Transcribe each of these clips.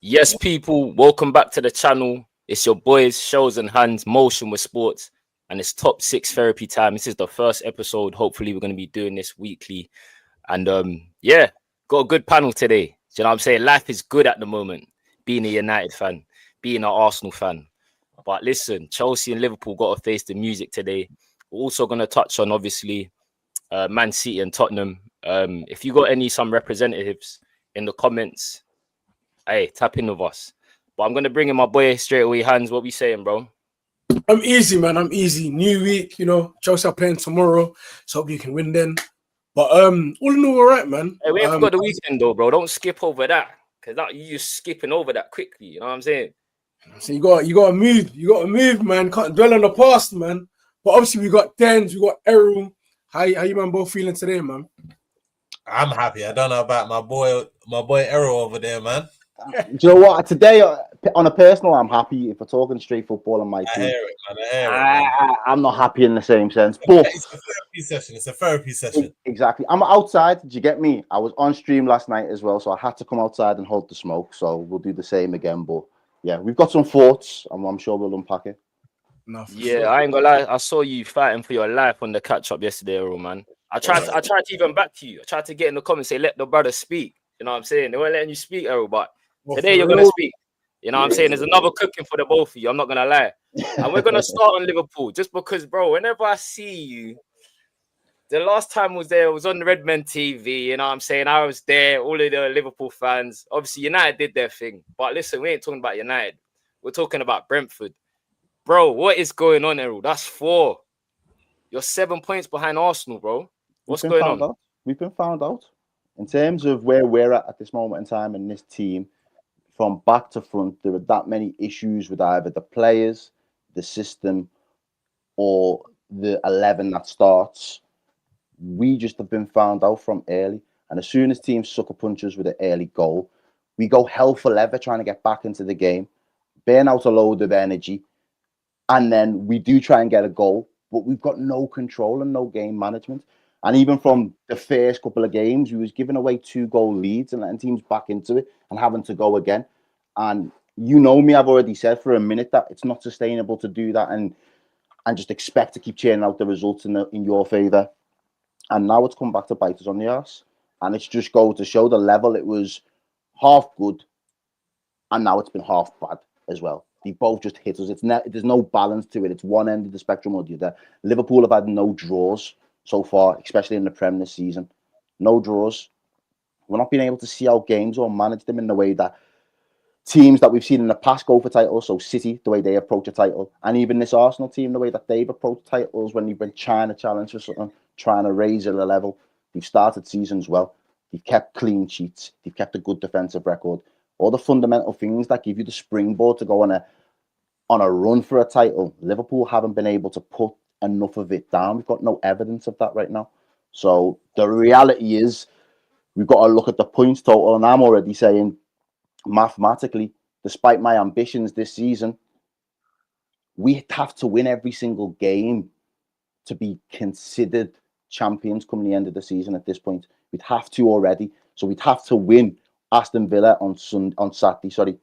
Yes, people, welcome back to the channel. It's your boys, Shells and Hands, Motion with Sports, and it's top six therapy time. This is the first episode. Hopefully, we're going to be doing this weekly. And yeah, got a good panel today. Do you know what I'm saying? Life is good at the moment, being a United fan, being an Arsenal fan. But listen, Chelsea and Liverpool got to face the music today. We're also going to touch on, obviously, Man City and Tottenham. If you got some representatives in the comments, hey, tap in with us. But I'm gonna bring in my boy straight away. Hands, what we saying, bro? I'm easy, man. I'm easy. New week, Chelsea are playing tomorrow, so hope you can win then. But all in all right, man. Hey, we ain't forgot the weekend though, bro. Don't skip over that, because you just skipping over that quickly. You know what I'm saying? So you gotta move, man. Can't dwell on the past, man. But obviously we got Dens, we got Errol. How you man both feeling today, man? I'm happy. I don't know about my boy Errol over there, man. Do you know what? Today, on a personal, I'm happy. If we're talking straight football on my team, I hear it, man. I'm not happy in the same sense. But it's a therapy session. Exactly. I'm outside. Did you get me? I was on stream last night as well, so I had to come outside and hold the smoke. So we'll do the same again. But yeah, we've got some thoughts. I'm sure we'll unpack it. Yeah, sure. I ain't gonna lie. I saw you fighting for your life on the catch up yesterday, Errol, man. I tried to even back to you. I tried to get in the comments, say let the brother speak. You know what I'm saying? They weren't letting you speak, Errol, but today you're gonna speak. You know what I'm saying? There's another cooking for the both of you. I'm not gonna lie. And we're gonna start on Liverpool just because, bro. Whenever I see you, the last time was on the Redmen TV. You know what I'm saying? I was there. All of the Liverpool fans. Obviously, United did their thing. But listen, we ain't talking about United. We're talking about Brentford, bro. What is going on, Errol? That's 4. You're 7 points behind Arsenal, bro. What's going on? We've been found out in terms of where we're at this moment in time in this team. From back to front, there are that many issues with either the players, the system, or the 11 that starts. We just have been found out from early. And as soon as teams sucker punch us with an early goal, we go hell for leather trying to get back into the game, burn out a load of energy, and then we do try and get a goal, but we've got no control and no game management. And even from the first couple of games, we was giving away 2-goal leads and letting teams back into it and having to go again. And you know me, I've already said for a minute that it's not sustainable to do that and just expect to keep churning out the results in your favour. And now it's come back to bite us on the arse. And it's just go to show the level. It was half good, and now it's been half bad as well. They both just hit us. There's no balance to it. It's one end of the spectrum or the other. Liverpool have had no draws so far, especially in the Prem this season. No draws. We're not being able to see out games or manage them in the way that teams that we've seen in the past go for titles. So City, the way they approach a title, and even this Arsenal team, the way that they've approached titles when they've been trying to challenge for something, trying to raise the level. They've started seasons well. They've kept clean sheets. They've kept a good defensive record. All the fundamental things that give you the springboard to go on a run for a title. Liverpool haven't been able to put enough of it down. We've got no evidence of that right now. So the reality is we've got to look at the points total, and I'm already saying mathematically, despite my ambitions this season, we have to win every single game to be considered champions come the end of the season. At this point, we'd have to already. So we'd have to win Aston Villa on Saturday. Sorry.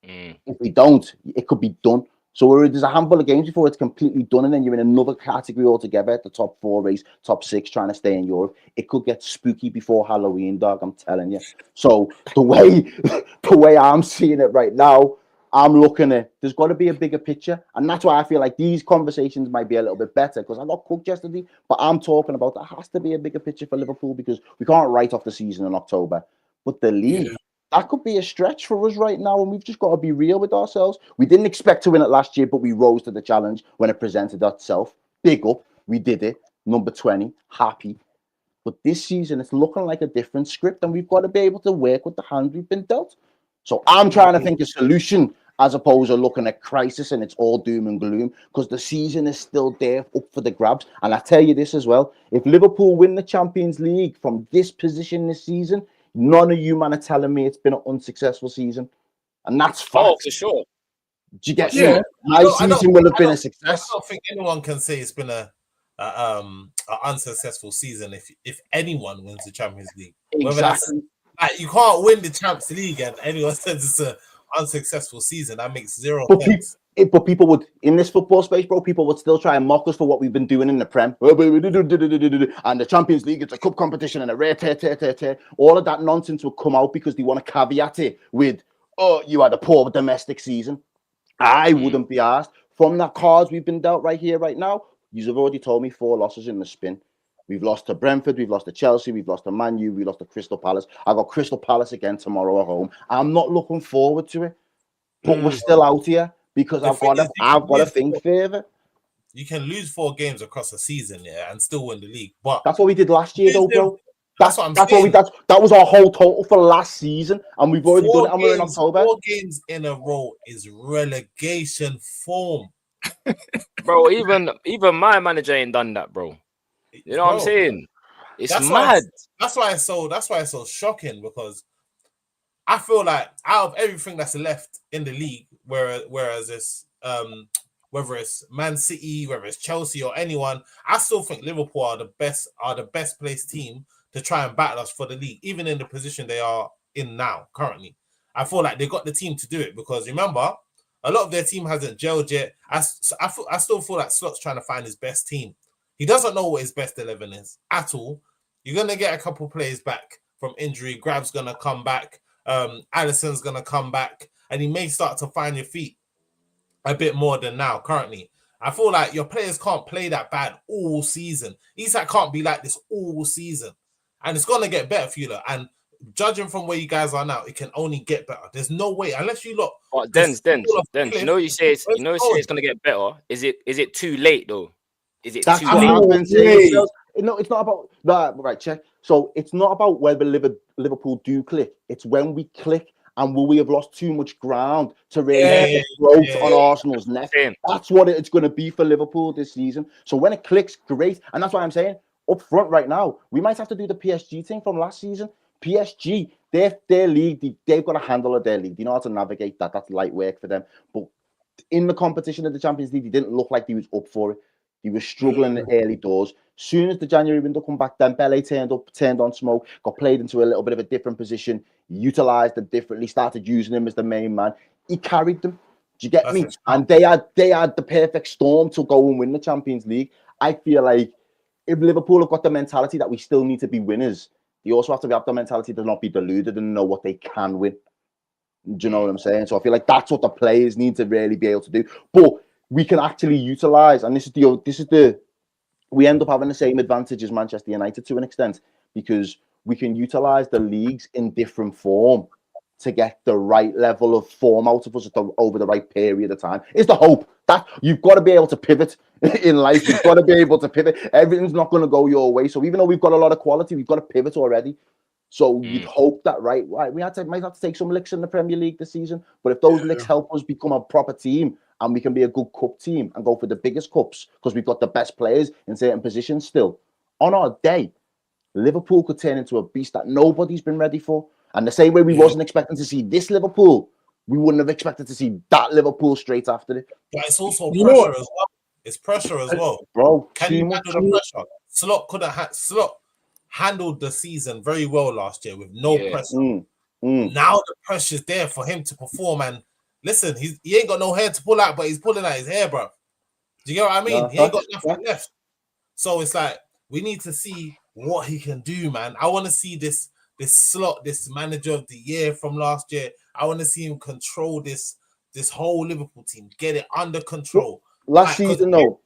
If we don't, it could be done. So there's a handful of games before it's completely done, and then you're in another category altogether at the top 4 race, top 6, trying to stay in Europe. It could get spooky before Halloween, dog. I'm telling you. So the way I'm seeing it right now, I'm looking at there's got to be a bigger picture, and that's why I feel like these conversations might be a little bit better because I got cooked yesterday. But I'm talking about there has to be a bigger picture for Liverpool because we can't write off the season in October, but the league. Yeah. That could be a stretch for us right now, and we've just got to be real with ourselves. We didn't expect to win it last year, but we rose to the challenge when it presented itself. Big up. We did it. Number 20. Happy. But this season, it's looking like a different script, and we've got to be able to work with the hand we've been dealt. So I'm trying to think a solution as opposed to looking at crisis and it's all doom and gloom because the season is still there up for the grabs. And I tell you this as well. If Liverpool win the Champions League from this position this season, none of you man are telling me it's been an unsuccessful season. And that's fact. Oh, for sure. Do you get me? My season will have been a success. I don't think anyone can say it's been a unsuccessful season if anyone wins the Champions League. Exactly. You can't win the Champions League and anyone says it's an unsuccessful season. That makes zero sense. But people would, in this football space, bro, people would still try and mock us for what we've been doing in the Prem. And the Champions League, it's a cup competition and a rare tear. All of that nonsense would come out because they want to caveat it with, oh, you had a poor domestic season. I wouldn't be asked. From the cards we've been dealt right here, right now, you've already told me 4 losses in the spin. We've lost to Brentford, we've lost to Chelsea, we've lost to Man U, we lost to Crystal Palace. I got Crystal Palace again tomorrow at home. I'm not looking forward to it, but we're still out here. Because I've got to think further. You can lose 4 games across a season, yeah, and still win the league. But that's what we did last year, though, bro. That's what I'm saying. That was our whole total for last season, and we've already done it. And we're in October. 4 games in a row is relegation form, bro. Even my manager ain't done that, bro. You know what I'm saying? It's mad. That's why it's so shocking, because I feel like out of everything that's left in the league, whereas it's whether it's Man City, whether it's Chelsea or anyone, I still think Liverpool are the best placed team to try and battle us for the league, even in the position they are in now, currently. I feel like they got the team to do it, because remember, a lot of their team hasn't gelled yet. I still feel like Slot's trying to find his best team. He doesn't know what his best 11 is at all. You're gonna get a couple players back from injury. Grab's gonna come back. Alisson's gonna come back, and he may start to find your feet a bit more than now currently. I feel like your players can't play that bad all season. Isak can't be like this all season, and it's gonna get better for you lot. And judging from where you guys are now, it can only get better. There's no way unless you look. Dens. You know, you say it's gonna get better. Is it too late though? Is it too late? No, it's not about that. Right, check. So it's not about whether Liverpool do click. It's when we click, and will we have lost too much ground to really get on Arsenal's neck? That's what it's going to be for Liverpool this season. So when it clicks, great. And that's why I'm saying up front right now, we might have to do the PSG thing from last season. PSG, their league, they've got a handle of their league. They know how to navigate that. That's light work for them. But in the competition of the Champions League, they didn't look like they was up for it. He was struggling in the early doors. Soon as the January window come back, then Dembele turned on smoke, got played into a little bit of a different position, utilised them differently, started using him as the main man. He carried them. Do you get me? And they had the perfect storm to go and win the Champions League. I feel like if Liverpool have got the mentality that we still need to be winners, they also have to have the mentality to not be deluded and know what they can win. Do you know what I'm saying? So I feel like that's what the players need to really be able to do. But we can actually utilize, and we end up having the same advantage as Manchester United to an extent, because we can utilize the leagues in different form to get the right level of form out of us over the right period of time. It's the hope that you've got to be able to pivot in life. You've got to be able to pivot. Everything's not going to go your way. So even though we've got a lot of quality, we've got to pivot already. So you'd hope that, right, we might have to take some licks in the Premier League this season. But if those licks help us become a proper team, and we can be a good cup team and go for the biggest cups because we've got the best players in certain positions still, on our day, Liverpool could turn into a beast that nobody's been ready for. And the same way we wasn't expecting to see this Liverpool, we wouldn't have expected to see that Liverpool straight after it. But it's also pressure as well. It's pressure as well. Bro, can you handle the pressure? Slot handled the season very well last year with no pressure. Now the pressure's there for him to perform, and listen, he ain't got no hair to pull out, but he's pulling out his hair, bro. Do you get what I mean? He ain't got nothing left. So it's like, we need to see what he can do, man. I want to see this Slot, this manager of the year from last year. I want to see him control this whole Liverpool team, get it under control. Last season, though.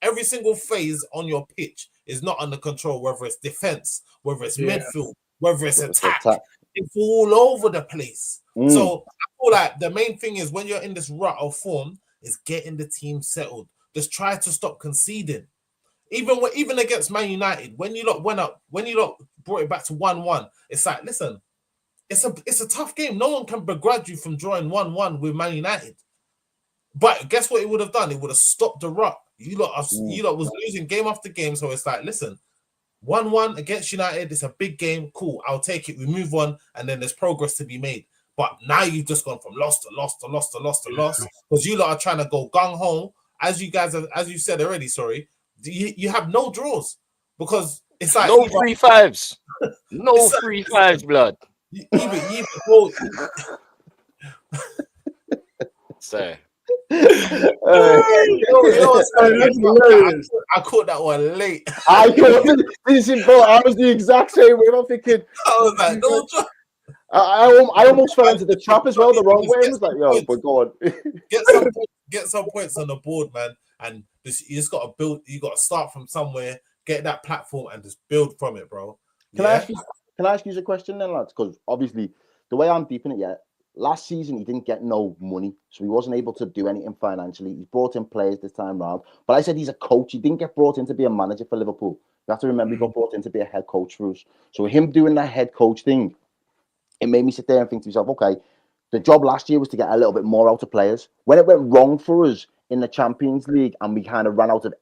Every single phase on your pitch is not under control, whether it's defense, whether it's midfield, whether it's attack. It's all over the place. So I feel like the main thing is, when you're in this rut of form, is getting the team settled. Just try to stop conceding. Even against Man United, when you lot went up, when you lot brought it back to 1-1, it's like, listen, it's a tough game. No one can begrudge you from drawing 1-1 with Man United. But guess what it would have done? It would have stopped the rut. You lot was losing game after game. So it's like, listen, 1-1 against United, it's a big game. Cool, I'll take it. We move on, and then there's progress to be made. But now you've just gone from loss to loss to loss to loss to loss, because you lot are trying to go gung-ho. As you said already, sorry, you have no draws, because it's like no 3-5s. No 3-5s, blood. even before. So I caught that one late. I caught this is, bro. I was the exact same way. I'm thinking. I was like, no. I almost fell into the trap as well the wrong way. I was like, yo, but go on. get some points on the board, man. And you just got to build. You got to start from somewhere, get that platform, and just build from it, bro. Can I ask you a question then, lads? Because obviously, the way I'm deep in it, last season he didn't get no money, so he wasn't able to do anything financially. He brought in players this time round, but I said he's a coach. He didn't get brought in to be a manager for Liverpool. You have to remember he got brought in to be a head coach for us. So him doing that head coach thing, it made me sit there and think to myself, okay, the job last year was to get a little bit more out of players. When it went wrong for us in the Champions League and we kind of ran out of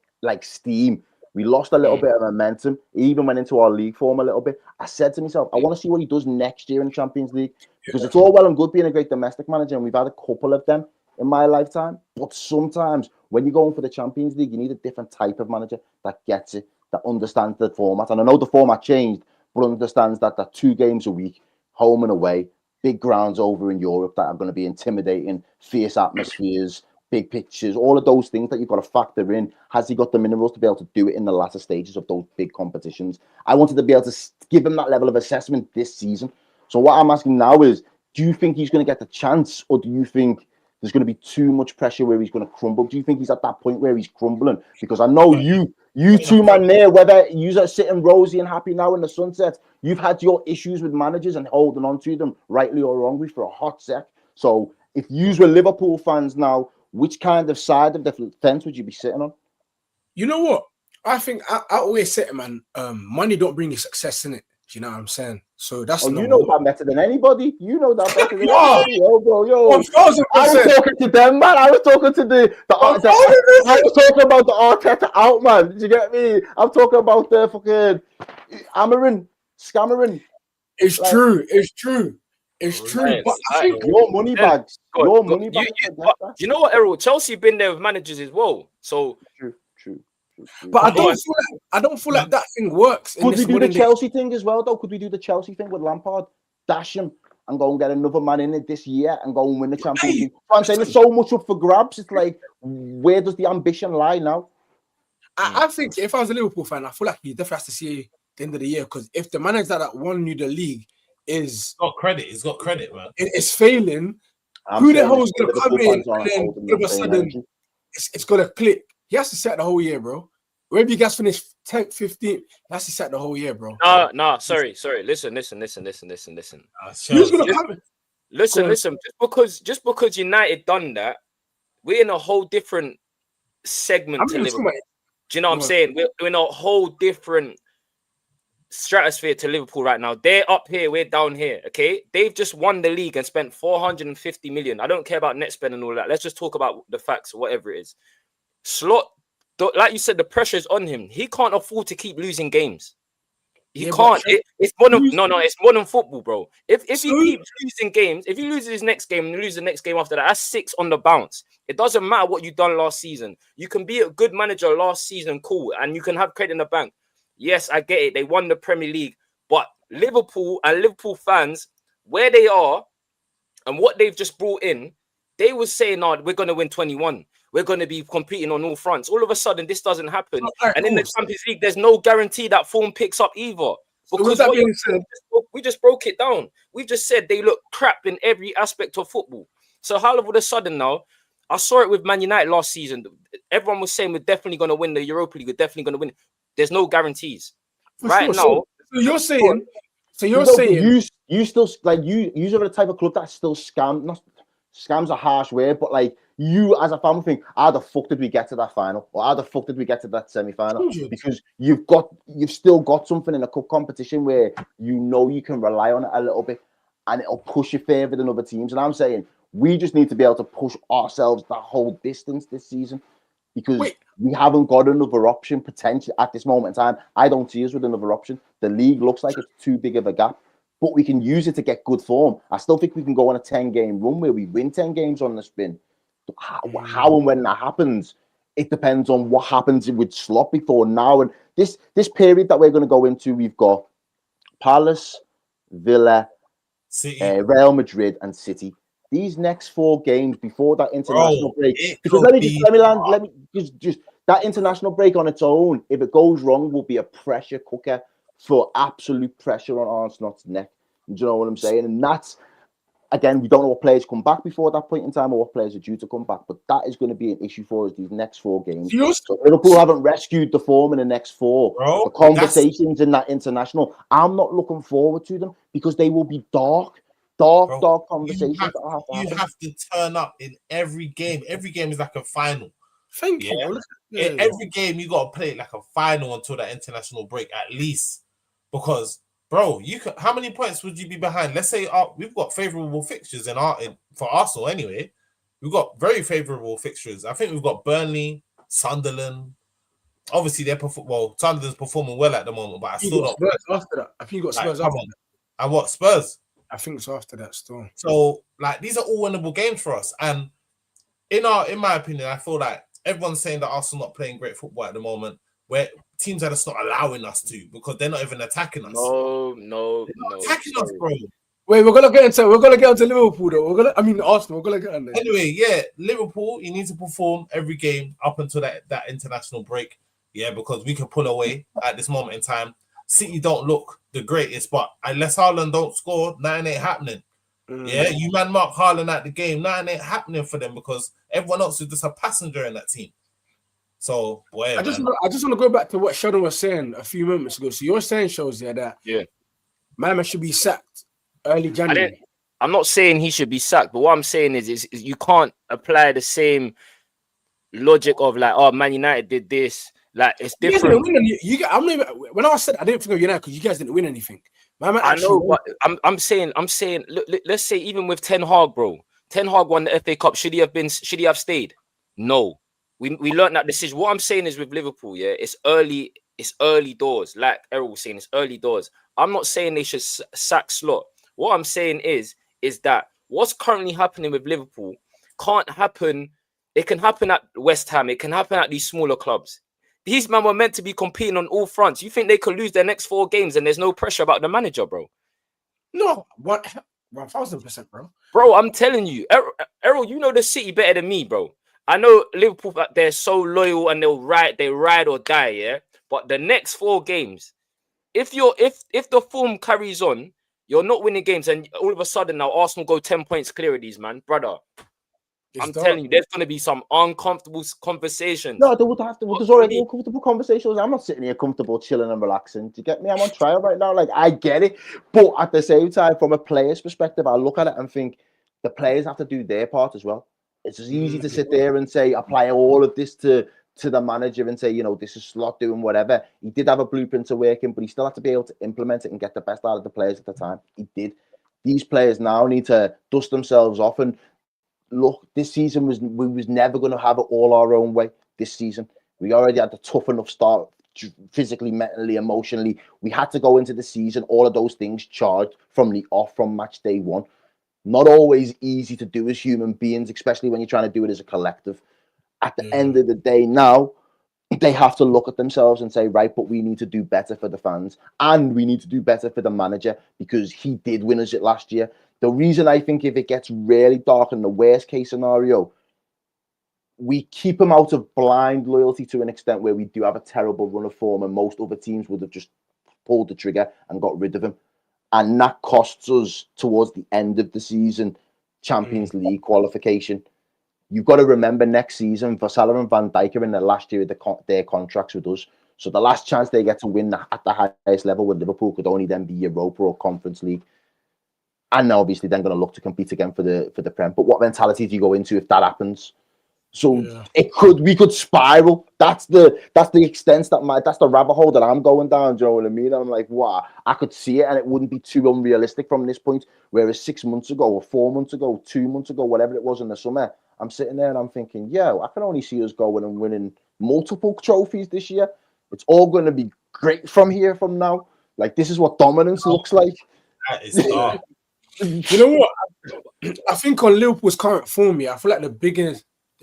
steam, we lost a little bit of momentum. He even went into our league form a little bit. I said to myself, I want to see what he does next year in the Champions League, because it's all well and good being a great domestic manager, and we've had a couple of them in my lifetime. But sometimes when you're going for the Champions League, you need a different type of manager that gets it, that understands the format. And I know the format changed, but understands that 2 games a week, home and away, big grounds over in Europe that are going to be intimidating, fierce atmospheres, big pitches, all of those things that you've got to factor in. Has he got the minerals to be able to do it in the latter stages of those big competitions? I wanted to be able to give him that level of assessment this season. So what I'm asking now is, do you think he's going to get the chance, or do you think there's going to be too much pressure where he's going to crumble? Do you think he's at that point where he's crumbling? Because I know you two, man, there, whether you're sitting rosy and happy now in the sunset, you've had your issues with managers and holding on to them, rightly or wrongly, for a hot sec. So if you were Liverpool fans now, which kind of side of the fence would you be sitting on? You know what? I think I always say it, man. Money don't bring you success, in it. Do you know what I'm saying? So that's you know that better than anybody. You know that better than anybody. Yo, bro, yo. 1000%. I was talking to them, man. I was talking to I was talking about the Arteta out, man. Did you get me? I'm talking about the fucking Scammering. It's true. It's true. It's true. Right. But I think your money bags. You know what, Errol? Chelsea been there with managers as well. So true. But I don't feel like that thing works. Could we do the Chelsea thing as well, though? Could we do the Chelsea thing with Lampard? Dash him and go and get another man in it this year and go and win the Champions League. I'm saying there's so much up for grabs. It's like, where does the ambition lie now? I think if I was a Liverpool fan, I feel like he definitely has to see the end of the year, because if the manager that won you the league is got credit, he's got credit, man. It's failing. Who the hell is going to come in and then all of a sudden it's going to click? He has to set the whole year, bro. Wherever you guys finish 10th, 15th, he has to set the whole year, bro. No, sorry. Listen. Who's going to come? Listen. Just because United done that, we're in a whole different segment to Liverpool. Do you know what I'm saying? We're in a whole different stratosphere to Liverpool right now. They're up here, we're down here. Okay, they've just won the league and spent 450 million. I don't care about net spend and all that. Let's just talk about the facts or whatever it is. Slot, like you said, the pressure's on him. He can't afford to keep losing games. He can't. It's modern. No, it's modern football, bro. If he keeps losing games, if he loses his next game and loses the next game after that, that's 6 on the bounce. It doesn't matter what you've done last season. You can be a good manager last season, cool, and you can have credit in the bank. Yes, I get it. They won the Premier League, but Liverpool and Liverpool fans, where they are and what they've just brought in, they was saying, "No, we're going to win 21. We're going to be competing on all fronts." All of a sudden, this doesn't happen. And in the Champions League, there's no guarantee that form picks up either. Because we just broke it down. We just said they look crap in every aspect of football. So how all of a sudden now, I saw it with Man United last season. Everyone was saying we're definitely going to win the Europa League. We're definitely going to win. There's no guarantees. Now. So you're saying you still like you are the type of club that still scam. Not scam's a harsh word, but like you as a fan think, how the fuck did we get to that final, or how the fuck did we get to that semi-final? Because you've still got something in a cup competition where you know you can rely on it a little bit, and it'll push you further than other teams. And I'm saying we just need to be able to push ourselves that whole distance this season, because we haven't got another option potentially at this moment in time. I don't see us with another option. The league looks like it's too big of a gap, but we can use it to get good form. I still think we can go on a 10-game run where we win 10 games on the spin. How and when that happens, it depends on what happens with Slot before now. And this period that we're going to go into, we've got Palace, Villa, Real Madrid, and City. These next 4 games before that international break, because let me just that international break on its own, if it goes wrong, will be a pressure cooker for absolute pressure on Arsenal's neck. Do you know what I'm saying? And that's, again, we don't know what players come back before that point in time or what players are due to come back, but that is going to be an issue for us these next 4 games. So Liverpool haven't rescued the form in the next 4. The conversations in that international, I'm not looking forward to them because they will be dark conversations. You have to turn up in every game. Every game is like a final. Thank you. Every game you got to play it like a final until that international break at least, because bro, how many points would you be behind? Let's say we've got favorable fixtures for Arsenal anyway. We've got very favorable fixtures. I think we've got Burnley, Sunderland. Obviously, Sunderland's performing well at the moment, but I still don't. Spurs after that. I think you got Spurs after that. And what, Spurs? I think it's after that still. So, like, these are all winnable games for us. And in my opinion, I feel like everyone's saying that Arsenal not playing great football at the moment, where teams are just not allowing us to because they're not even attacking us. No. Attacking us, bro. Wait, we're gonna get into Liverpool though. Arsenal. We're gonna get on there. Anyway, yeah, Liverpool, you need to perform every game up until that international break. Yeah, because we can pull away at this moment in time. City don't look the greatest, but unless Haaland don't score, nothing ain't happening. Yeah, you man mark Haaland at the game, nothing ain't happening for them because everyone else is just a passenger in that team. So, boy, I just want to go back to what Sheldon was saying a few moments ago. So you're saying, shows there that man should be sacked early January. I'm not saying he should be sacked, but what I'm saying is you can't apply the same logic of like, oh, Man United did this. Like, it's different. When I said I didn't think of United because you guys didn't win anything. I know, but I'm saying, look, let's say even with Ten Hag, bro. Ten Hag won the FA Cup. Should he have stayed? No. We learned that decision. What I'm saying is with Liverpool, it's early doors. Like Errol was saying, it's early doors. I'm not saying they should sack Slot. What I'm saying is that what's currently happening with Liverpool can't happen. It can happen at West Ham. It can happen at these smaller clubs. These men were meant to be competing on all fronts. You think they could lose their next 4 games and there's no pressure about the manager, bro? No, 1,000%, bro. Bro, I'm telling you, Errol, you know the City better than me, bro. I know Liverpool, they're so loyal and they ride or die, yeah. But the next 4 games, if the form carries on, you're not winning games, and all of a sudden now Arsenal go 10 points clear of these, man, brother. I'm telling you, there's going to be some uncomfortable conversations. No, there would have to. There's already uncomfortable conversations. I'm not sitting here comfortable, chilling and relaxing. Do you get me? I'm on trial right now. Like, I get it. But at the same time, from a player's perspective, I look at it and think the players have to do their part as well. It's as easy to sit there and say, apply all of this to the manager and say, you know, this is Slot doing whatever. He did have a blueprint to work in, but he still had to be able to implement it and get the best out of the players at the time. He did. These players now need to dust themselves off and look, this season we was never going to have it all our own way this season. We already had a tough enough start physically, mentally, emotionally. We had to go into the season, all of those things charged from the off from match day 1. Not always easy to do as human beings, especially when you're trying to do it as a collective. At the end of the day now, they have to look at themselves and say, right, but we need to do better for the fans and we need to do better for the manager because he did win us it last year. The reason I think if it gets really dark in the worst case scenario, we keep him out of blind loyalty to an extent where we do have a terrible run of form and most other teams would have just pulled the trigger and got rid of him. And that costs us towards the end of the season, Champions League qualification. You've got to remember next season, Vassala and Van Dijk are in their last year of their contracts with us. So the last chance they get to win at the highest level with Liverpool could only then be Europa or Conference League. And obviously then going to look to compete again for the Prem. But what mentality do you go into if that happens? So we could spiral. That's the extent that's the rabbit hole that I'm going down. Do you know what I mean? I'm like, wow, I could see it, and it wouldn't be too unrealistic from this point. Whereas 6 months ago, or 4 months ago, 2 months ago, whatever it was in the summer, I'm sitting there and I'm thinking, yeah, I can only see us going and winning multiple trophies this year. It's all going to be great from now. Like, this is what dominance looks like. That is dark. You know what? I think on Liverpool's current form, I feel like the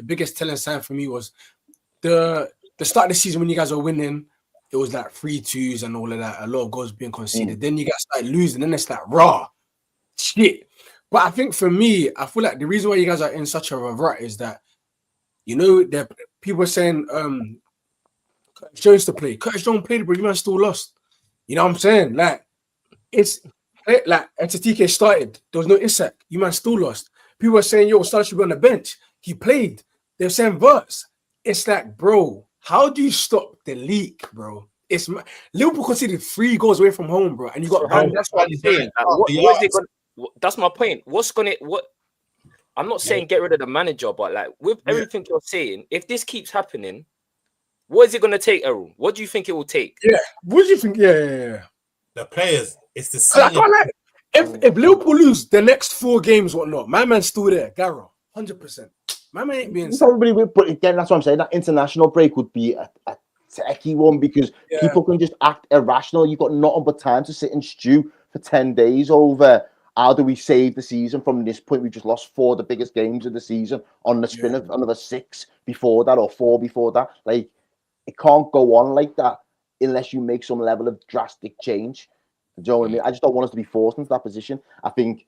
biggest telling sign for me was the start of the season when you guys were winning. It was like 3-2s and all of that. A lot of goals being conceded. Then you guys started losing. Then it's like raw. shit. But I think for me, I feel like the reason why you guys are in such a rut is that, you know, that people are saying Curtis Jones to play. Curtis Jones played, but you man still lost. You know what I'm saying? Like, it's like TK started. There was no Isak. You man still lost. People are saying, yo, Salah should be on the bench. He played. They're saying verse. It's like, bro, how do you stop the leak, bro? It's Liverpool conceded 3 goals away from home, bro, and you got banned. That's what I'm saying. Like, what is it gonna? That's my point. What's gonna? What? I'm not saying get rid of the manager, but like with everything you're saying, if this keeps happening, what is it gonna take, Errol? What do you think it will take? Yeah. What do you think? Yeah. The players, it's the same. If Liverpool lose the next 4 games, whatnot, my man's still there, Garro, 100%. My man ain't being. Probably will, but again, that's what I'm saying. That international break would be a techie one because people can just act irrational. You've got nothing but time to sit and stew for 10 days over how do we save the season from this point. We just lost 4 of the biggest games of the season on the spin of another 6 before that or 4 before that. Like, it can't go on like that unless you make some level of drastic change. Do you know what I mean? I just don't want us to be forced into that position. I think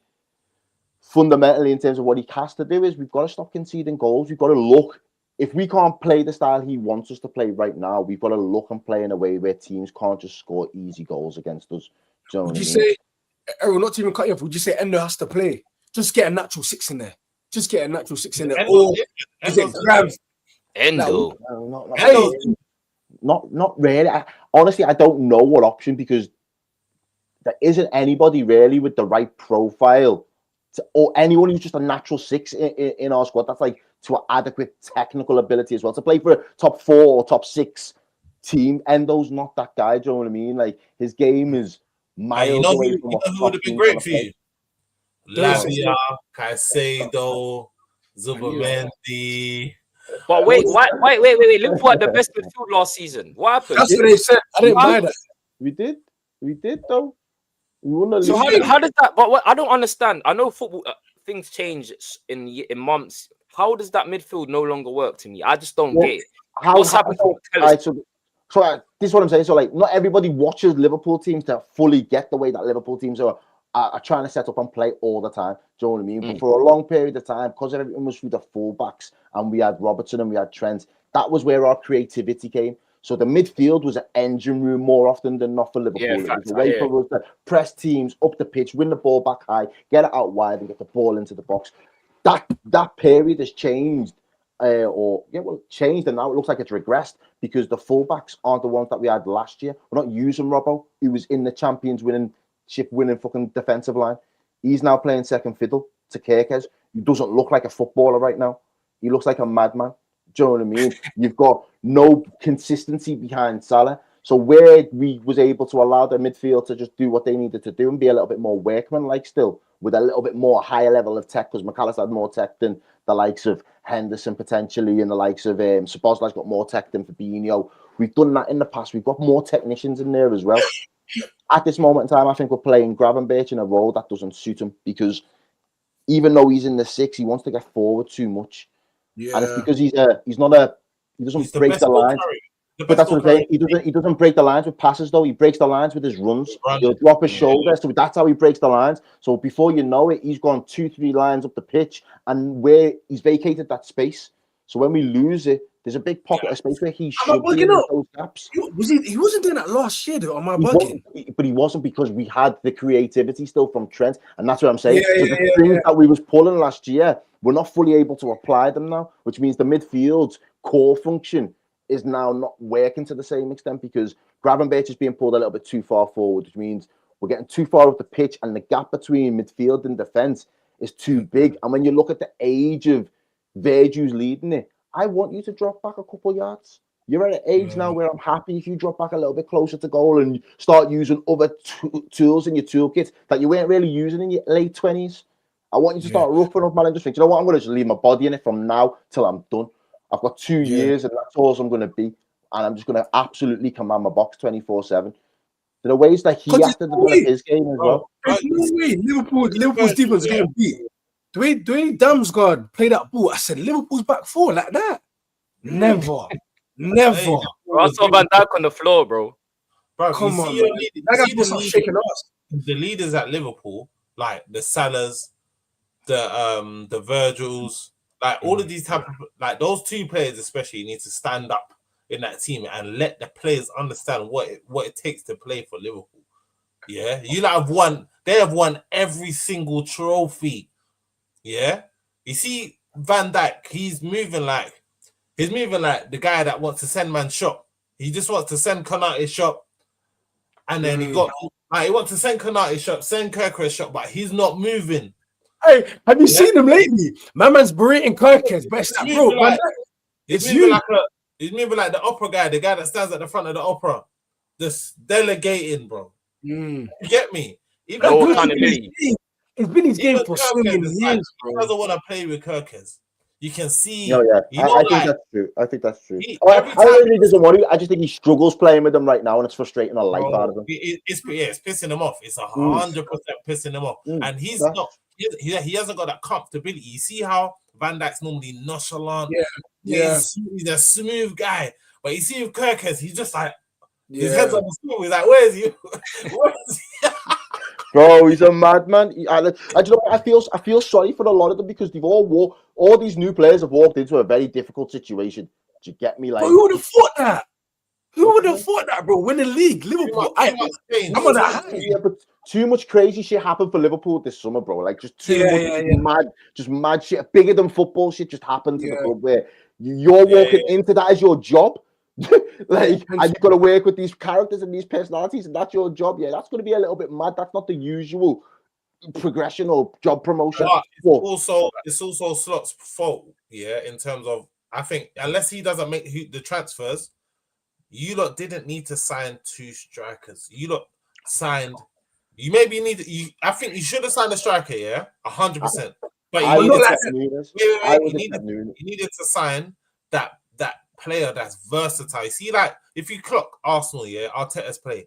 fundamentally, in terms of what he has to do, is we've got to stop conceding goals. We've got to look. If we can't play the style he wants us to play right now, we've got to look and play in a way where teams can't just score easy goals against us. Do you know would you what I mean? say, Errol, not to even cut you off, would you say Endo has to play? Just get a natural 6 in there. Just get a natural 6 in there. Or is it grab Endo? Not really. Honestly, I don't know what option, because there isn't anybody really with the right profile or anyone who's just a natural 6 in our squad that's like to adequate technical ability as well to play for a top 4 or top 6 team. Endo's not that guy. Do you know what I mean? Like, his game is miles away from what would have been great for you. Lavia, Caicedo, Zubimendi. But wait. Liverpool had the best midfield last season. What happened? That's what they said. I didn't buy that. We did though. So how does that? But what, I don't understand. I know football things change in months. How does that midfield no longer work to me? I just don't get it. What's happened? So this is what I'm saying. So like, not everybody watches Liverpool teams to fully get the way that Liverpool teams are trying to set up and play all the time. Do you know what I mean? But for a long period of time, because everything was through the fullbacks and we had Robertson and we had Trent, that was where our creativity came. So the midfield was an engine room more often than not for Liverpool. It was a way for us to press teams up the pitch, win the ball back high, get it out wide, and get the ball into the box. That period has changed, changed, and now it looks like it's regressed because the fullbacks aren't the ones that we had last year. We're not using Robbo, who was in the Champions winning fucking defensive line. He's now playing second fiddle to Kerkez. He doesn't look like a footballer right now. He looks like a madman. Do you know what I mean? You've got no consistency behind Salah. So where we was able to allow the midfield to just do what they needed to do and be a little bit more workman-like still, with a little bit more higher level of tech, because McAllister had more tech than the likes of Henderson potentially, and the likes of Szoboszlai's got more tech than Fabinho. We've done that in the past. We've got more technicians in there as well. At this moment in time, I think we're playing Gravenberch in a role that doesn't suit him, because even though he's in the 6, he wants to get forward too much. Yeah. And it's because he doesn't break the lines. But that's what I'm saying. He doesn't break the lines with passes though. He breaks the lines with his runs. He'll drop his shoulder. So that's how he breaks the lines. So before you know it, he's gone 2-3 lines up the pitch, and where he's vacated that space. So when we lose it, there's a big pocket of space where he should be in those gaps. He wasn't doing that last year though. Am I bugging? But he wasn't, because we had the creativity still from Trent, and that's what I'm saying. The things that we was pulling last year, we're not fully able to apply them now, which means the midfield's core function is now not working to the same extent, because Gravenberch is being pulled a little bit too far forward, which means we're getting too far up the pitch, and the gap between midfield and defence is too big. And when you look at the age of Virgil's leading it, I want you to drop back a couple yards. You're at an age now where I'm happy if you drop back a little bit closer to goal and start using other tools in your toolkit that you weren't really using in your late 20s. I want you to start roughing up, man, and just think, you know what, I'm going to just leave my body in it from now till I'm done. I've got 2 years, and that's all I'm going to be. And I'm just going to absolutely command my box 24/7. There are ways that he has to develop his game as well. There's no way Liverpool's defense getting beat. The way Damsgaard played that ball, I said Liverpool's back 4 like that. Never. I saw Van Dijk on the floor, bro. Come on, that guy's shaking us. The leaders at Liverpool, like the Salahs, the Virgils, like all of these type of like those two players especially need to stand up in that team and let the players understand what it takes to play for Liverpool. Yeah, they have won every single trophy. Yeah, you see Van Dijk, he's moving like the guy that wants to send man shop. He just wants to send Konate shop, and then he wants to send Konate shop, send Kirkwood shop, but he's not moving. Hey, have you seen him lately? My man's berating Kirkes, but it's like, bro, man, he's moving like the opera guy, the guy that stands at the front of the opera, just delegating, bro. You get me? It's been his game for so many years, bro. He doesn't want to play with Kirkes. You can see. No, yeah, I think that's true. I think that's true. I don't think he doesn't want to. I just think he struggles playing with them right now, and it's frustrating the life out of him. It's pissing him off. It's 100% pissing him off, and he's not. He hasn't got that comfortability. You see how Van Dijk's normally nonchalant. Yeah. He's a smooth guy, but you see with Kirkes, he's just like his head's on the stool. He's like, "Where is he? Where is he?" Bro, he's a madman. I feel sorry for a lot of them because they've all these new players have walked into a very difficult situation. Do you get me? Like, who would have thought that? Who would have thought that, bro? Win the league, Liverpool. I'm on a high. Yeah, but too much crazy shit happened for Liverpool this summer, bro. Like just mad shit, bigger than football shit just happened to the club where you're walking into that as your job. And you've got to work with these characters and these personalities, and that's your job. Yeah, that's going to be a little bit mad. That's not the usual progression or job promotion. It's also Slot's fault. Yeah, in terms of I think unless he doesn't make the transfers, you lot didn't need to sign 2 strikers. You lot signed. You maybe need. I think you should have signed a striker. Yeah, 100%. But you needed to sign that player that's versatile. See, like if you clock Arsenal, yeah, Arteta's play,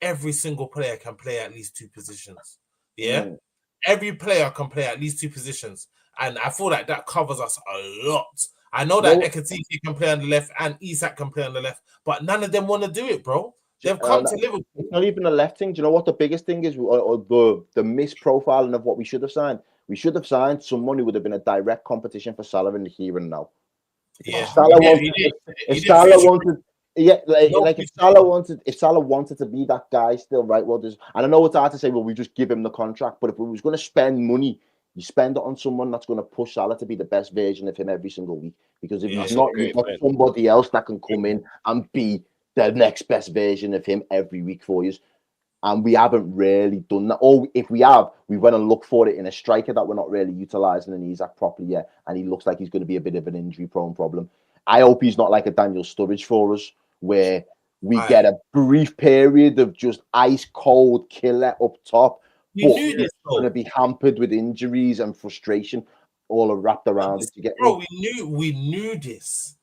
every single player can play at least 2 positions. Yeah, every player can play at least 2 positions, and I feel like that covers us a lot. I know that Ekatike can play on the left and Isak can play on the left, but none of them want to do it, bro. They've come to Liverpool. It's not even a left thing. Do you know what the biggest thing is? Or the misprofiling of what we should have signed. We should have signed someone who would have been a direct competition for Salah in the here and now. Yeah, if Salah wanted to be that guy still, right? Well, and I know it's hard to say, well, we just give him the contract, but if we was going to spend money, you spend it on someone that's going to push Salah to be the best version of him every single week. Because if he's not, you've got somebody else that can come in and be the next best version of him every week for you. And we haven't really done that. Or if we have, we went and look for it in a striker that we're not really utilising in Isak properly yet. And he looks like he's going to be a bit of an injury-prone problem. I hope he's not like a Daniel Sturridge for us, where we get a brief period of just ice-cold killer up top. But it's going to be hampered with injuries and frustration all wrapped around it. You get me? We knew this.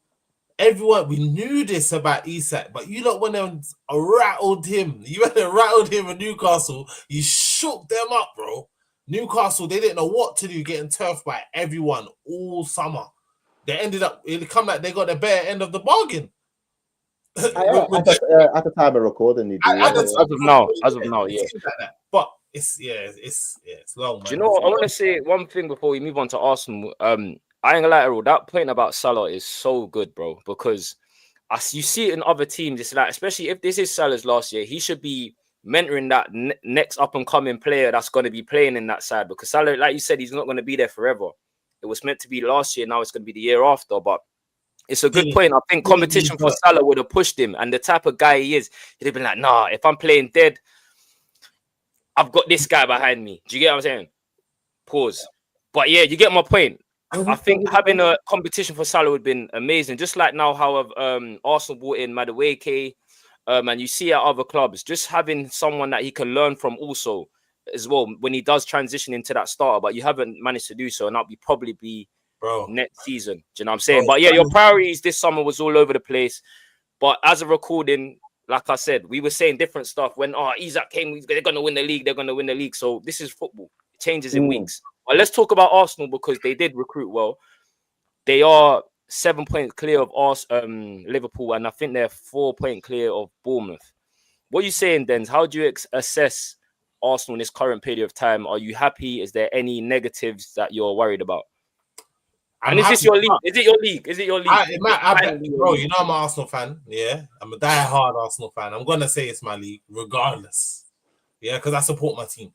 Everyone, we knew this about Isak, but you lot went and rattled him. You went and rattled him in Newcastle. You shook them up, bro. Newcastle, they didn't know what to do, getting turfed by everyone all summer. They ended up, it come like they got the better end of the bargain. At the time of recording, as of now, yeah. But it's long. Man. Do you know what? I want to say one thing before we move on to Arsenal. I ain't gonna lie, bro. That point about Salah is so good, bro, because you see it in other teams. It's like, especially if this is Salah's last year, he should be mentoring that next up and coming player that's going to be playing in that side. Because Salah, like you said, he's not going to be there forever. It was meant to be last year. Now it's going to be the year after. But it's a good point. I think competition for Salah would have pushed him, and the type of guy he is, he'd have been like, nah, if I'm playing dead, I've got this guy behind me. Do you get what I'm saying? Pause. But yeah, you get my point. I think having a competition for Salah would have been amazing. Just like now how Arsenal brought in Madueke, and you see at other clubs, just having someone that he can learn from also as well when he does transition into that starter, but you haven't managed to do so, and that'll probably be next season. Do you know what I'm saying? But yeah, your priorities this summer was all over the place. But as a recording, like I said, we were saying different stuff when Isak came, they're going to win the league. So this is football. It changes in weeks. Well, let's talk about Arsenal because they did recruit well. They are 7 points clear of Liverpool, and I think they're 4 points clear of Bournemouth. What are you saying, Denz? How do you assess Arsenal in this current period of time? Are you happy? Is there any negatives that you're worried about? And is this your league? Is it your league? Is it your league? Bro, you know I'm an Arsenal fan. Yeah, I'm a die-hard Arsenal fan. I'm gonna say it's my league, regardless. Yeah, because I support my team.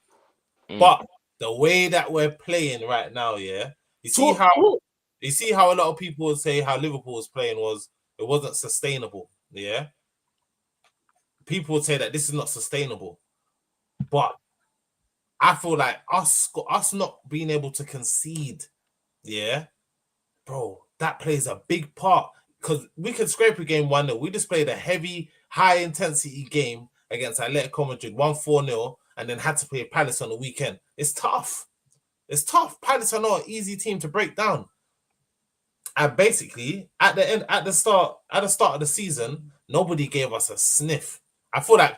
But the way that we're playing right now, yeah, you see how a lot of people would say how Liverpool was playing it wasn't sustainable. Yeah, people would say that this is not sustainable, but I feel like us not being able to concede, yeah, bro, that plays a big part because we could scrape a game 1-0. We just played a heavy, high-intensity game against Atletico Madrid, 1-4-0, and then had to play Palace on the weekend. It's tough. It's tough. Palace are not an easy team to break down. And basically, at the start of the season, nobody gave us a sniff. I feel like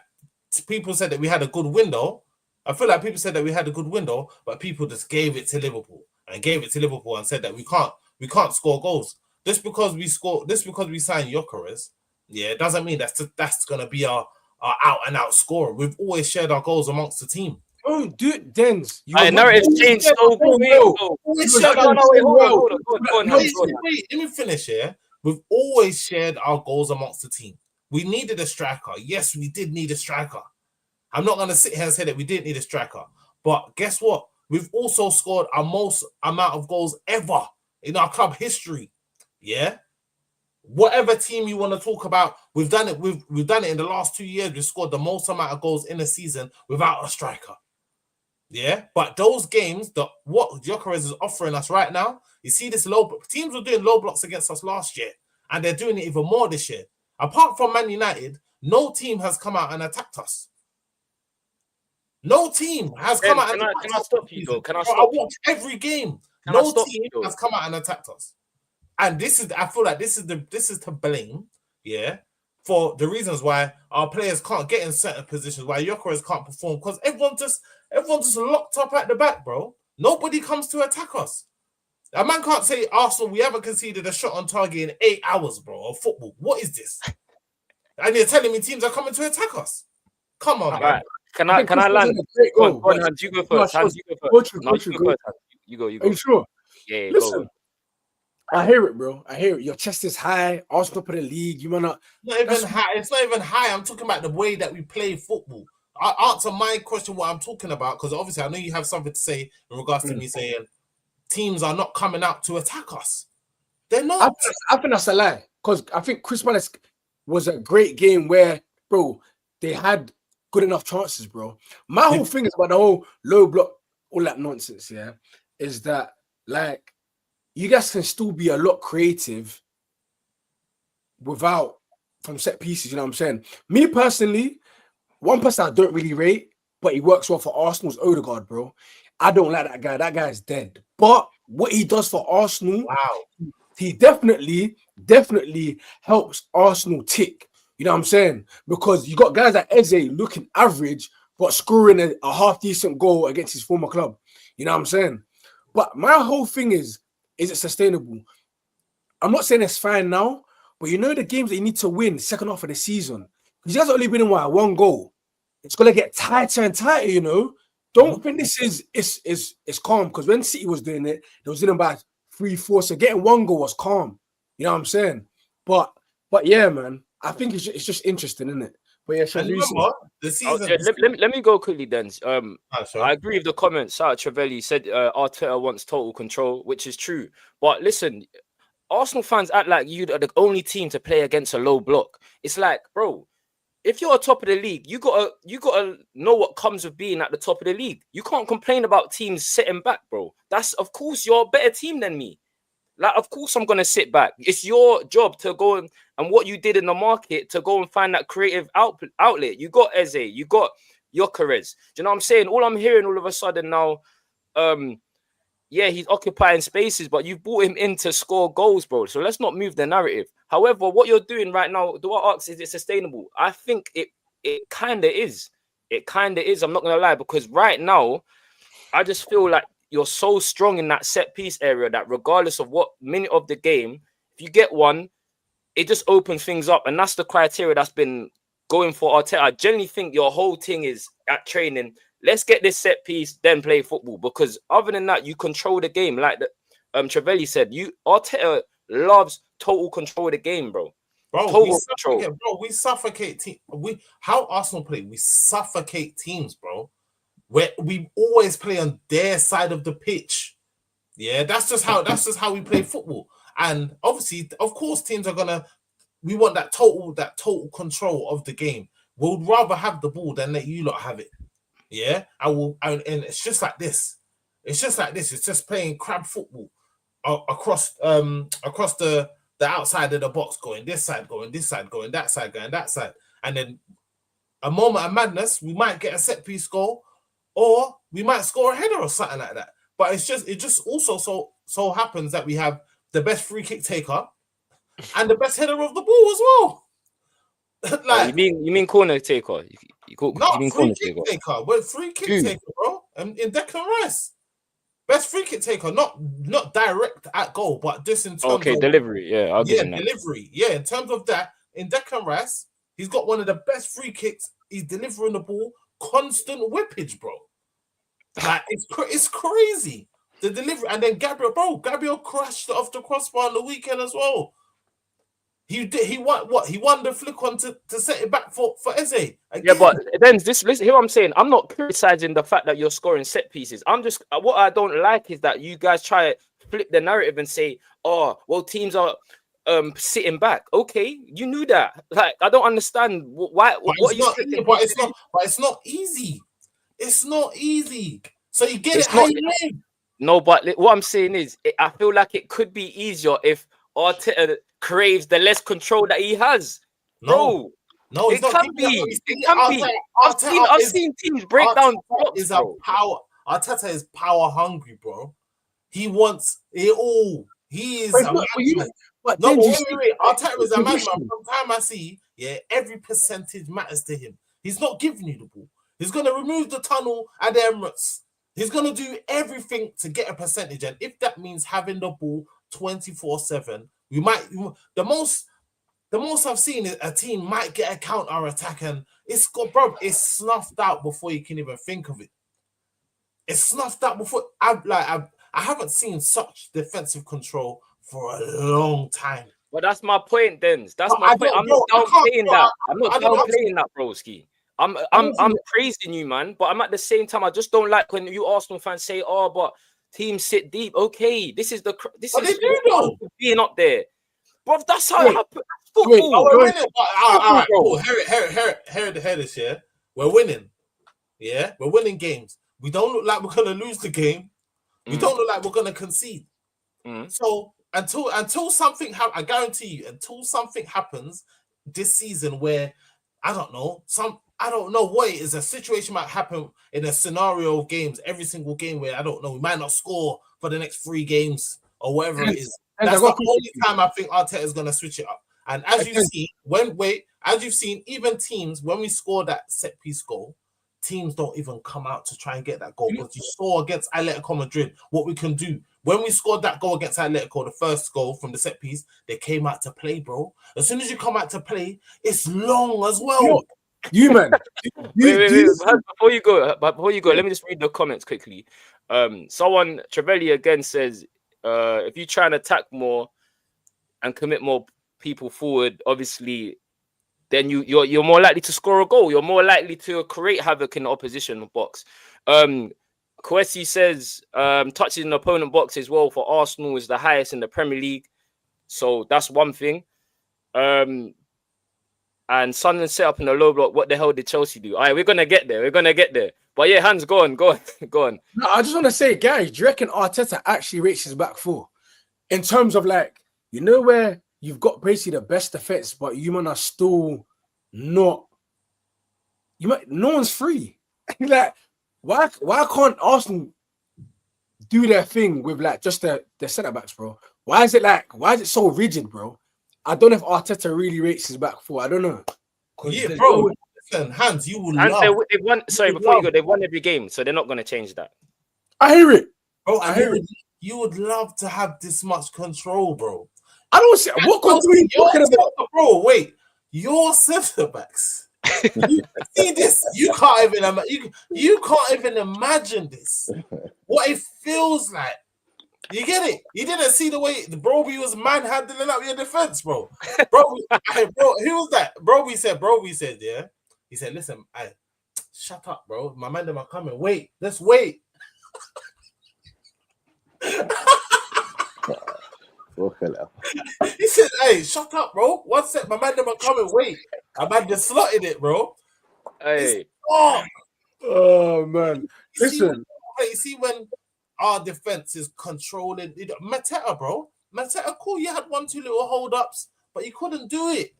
people said that we had a good window. But people just gave it to Liverpool and said that we can't score goals. Just because we signed Gyökeres, yeah, it doesn't mean that's gonna be our out and out scorer. We've always shared our goals amongst the team. Oh, dude, Dens. Narrative's changed so quick. Wait, let me finish here. We've always shared our goals amongst the team. We needed a striker. Yes, we did need a striker. I'm not going to sit here and say that we didn't need a striker. But guess what? We've also scored our most amount of goals ever in our club history. Yeah? Whatever team you want to talk about, we've done it. We've done it in the last 2 years. We've scored the most amount of goals in a season without a striker. Yeah? But those games, what Gyökeres is offering us right now, you see this teams were doing low blocks against us last year, and they're doing it even more this year. Apart from Man United, no team has come out and attacked us. No team has come out and attacked us. Can I stop you, though? Can I stop you? I watch every game. No team has come out and attacked us. And I feel like this is to blame, yeah, for the reasons why our players can't get in certain positions, why Gyökeres can't perform, because everyone's just locked up at the back, bro. Nobody comes to attack us. A man can't say, Arsenal, we haven't conceded a shot on target in 8 hours, bro, of football. What is this? And you're telling me teams are coming to attack us? Come on, man. Right. Can I land? Go on, Hans, you go first. You go. Are you sure? Yeah, listen. Go. I hear it, bro. I hear it. Your chest is high. Arsenal for the league. You wanna? Not even high. It's not even high. I'm talking about the way that we play football. I answer my question. What I'm talking about, because obviously I know you have something to say in regards to me saying teams are not coming out to attack us. They're not. I think that's a lie. Because I think Chris Palace was a great game where, bro, they had good enough chances, bro. My whole thing is about the whole low block, all that nonsense. Yeah, is that like. You guys can still be a lot creative from set pieces, you know what I'm saying? Me personally, one person I don't really rate, but he works well for Arsenal is Odegaard, bro. I don't like that guy. That guy is dead. But what he does for Arsenal, he definitely helps Arsenal tick. You know what I'm saying? Because you got guys like Eze looking average, but scoring a half-decent goal against his former club. You know what I'm saying? But my whole thing is it sustainable? I'm not saying it's fine now, but you know the games that you need to win second half of the season. Because you guys are only winning one goal. It's gonna get tighter and tighter, you know. Don't think this is calm, because when City was doing it, they was winning by 3-4. So getting one goal was calm. You know what I'm saying? But yeah, man, I think it's just interesting, isn't it? But yeah, the season. Let me go quickly, then. Sure. I agree with the comments. Travelli said Arteta wants total control, which is true. But listen, Arsenal fans act like you are the only team to play against a low block. It's like, bro, if you're at top of the league, you gotta know what comes with being at the top of the league. You can't complain about teams sitting back, bro. That's, of course, you're a better team than me. Like, of course, I'm gonna sit back. It's your job to go and what you did in the market to go and find that creative outlet. You got Eze, you got Gyökeres. Do you know what I'm saying? All I'm hearing all of a sudden now, yeah, he's occupying spaces, but you've brought him in to score goals, bro. So let's not move the narrative. However, what you're doing right now, do I ask, is it sustainable? I think it kind of is. It kind of is. I'm not gonna lie, because right now, I just feel like you're so strong in that set piece area that regardless of what minute of the game, if you get one, it just opens things up. And that's the criteria that's been going for Arteta. I generally think your whole thing is at training, let's get this set piece, then play football. Because other than that, you control the game. Like Trevelli said, Arteta loves total control of the game, bro. Bro, we suffocate teams. How Arsenal play, we suffocate teams, bro. Where we always play on their side of the pitch. Yeah, that's just how we play football. And obviously, of course, teams are we want that total control of the game. We'd rather have the ball than let you lot have it. Yeah, and it's just like this. It's just playing crab football across the outside of the box, going this side, going this side, going that side, going that side, and then a moment of madness, we might get a set piece goal, or we might score a header or something like that. But it just also so happens that we have the best free kick taker and the best header of the ball as well. Like you mean corner taker? You mean free kick taker? Well, free kick taker, bro. In Declan Rice, best free kick taker, not direct at goal, but just in terms of delivery. Yeah, I'll give him that. Delivery. Yeah, in terms of that, in Declan Rice, he's got one of the best free kicks. He's delivering the ball, constant whippage, bro. Like it's crazy. The delivery, and then Gabriel crashed off the crossbar on the weekend as well. He won the flick on to set it back for Eze. Again. Yeah, but then listen, hear what I'm saying. I'm not criticizing the fact that you're scoring set pieces. I'm just what I don't like is that you guys try to flip the narrative and say, oh, well, teams are sitting back. Okay, you knew that. Like, I don't understand why. It's not easy. It's not easy. So you get how you live. No, but what I'm saying is, I feel like it could be easier if Arteta craves the less control that he has. No, it can be. It can be. I've seen teams break down blocks, bro. Arteta is power hungry, bro. He wants it all. He is. Wait. Arteta is a madman. From time I see, every percentage matters to him. He's not giving you the ball. He's going to remove the tunnel at the Emirates. He's going to do everything to get a percentage. And if that means having the ball 24/7, we might. The most I've seen is a team might get a counter attack, and it's snuffed out before you can even think of it. It's snuffed out before. I haven't seen such defensive control for a long time. But that's my point, Denz. That's my point. I'm not downplaying that. I'm not downplaying that, broski. I'm praising you, man. But I'm at the same time, I just don't like when you Arsenal fans say, "Oh, but teams sit deep." Okay, this is being up there. But that's how it happens. Football. We're winning. All right, cool. Hear this, yeah? We're winning. Yeah, we're winning games. We don't look like we're gonna lose the game. We don't look like we're gonna concede. So until something happens, I guarantee you, until something happens this season where I don't know what it is. A situation might happen in a scenario of games, every single game where I don't know, we might not score for the next 3 games or whatever it is. That's the only time I think Arteta is gonna switch it up. And as you've seen, even teams, when we score that set piece goal, teams don't even come out to try and get that goal, because you saw against Atletico Madrid what we can do. When we scored that goal against Atletico, the first goal from the set piece, they came out to play, bro. As soon as you come out to play, it's long as well. You man, wait. Before you go, let me just read the comments quickly. Someone Trevelli again says, if you try and attack more and commit more people forward, obviously, then you're more likely to score a goal. You're more likely to create havoc in the opposition box. Kwesi says touches in the opponent box as well for Arsenal is the highest in the Premier League. So that's one thing. And Sunderland set up in the low block. What the hell did Chelsea do? All right, we're gonna get there. But yeah, Hans, go on. No, I just want to say, guys, do you reckon Arteta actually rates his back 4 in terms of where you've got basically the best defense, but you man are still not. No one's free. Why can't Arsenal do their thing with just the centre backs, bro? Why is it so rigid, bro? I don't know if Arteta really rates his back 4. I don't know. Yeah, bro. Listen, Hans, you will love. They've won. Sorry, before you go, they've won every game, so they're not going to change that. I hear it, bro. I hear it. You would love to have this much control, bro. I don't see what control you talking about, bro. Wait, your centre backs You see this? You can't even imagine this. What it feels like. You get it? You didn't see the way the Broby was manhandling up your defense, bro. Bro, who was that? Broby said, yeah. He said, listen, shut up, bro. My man, them are coming. Wait, let's wait. He said, hey, shut up, bro. One sec, my man, them are coming. Wait. My man just slotted it, bro. Hey. Oh man. Listen. You see when our defense is controlling Mateta, bro. Mateta, cool. You had 1-2 little hold-ups, but you couldn't do it.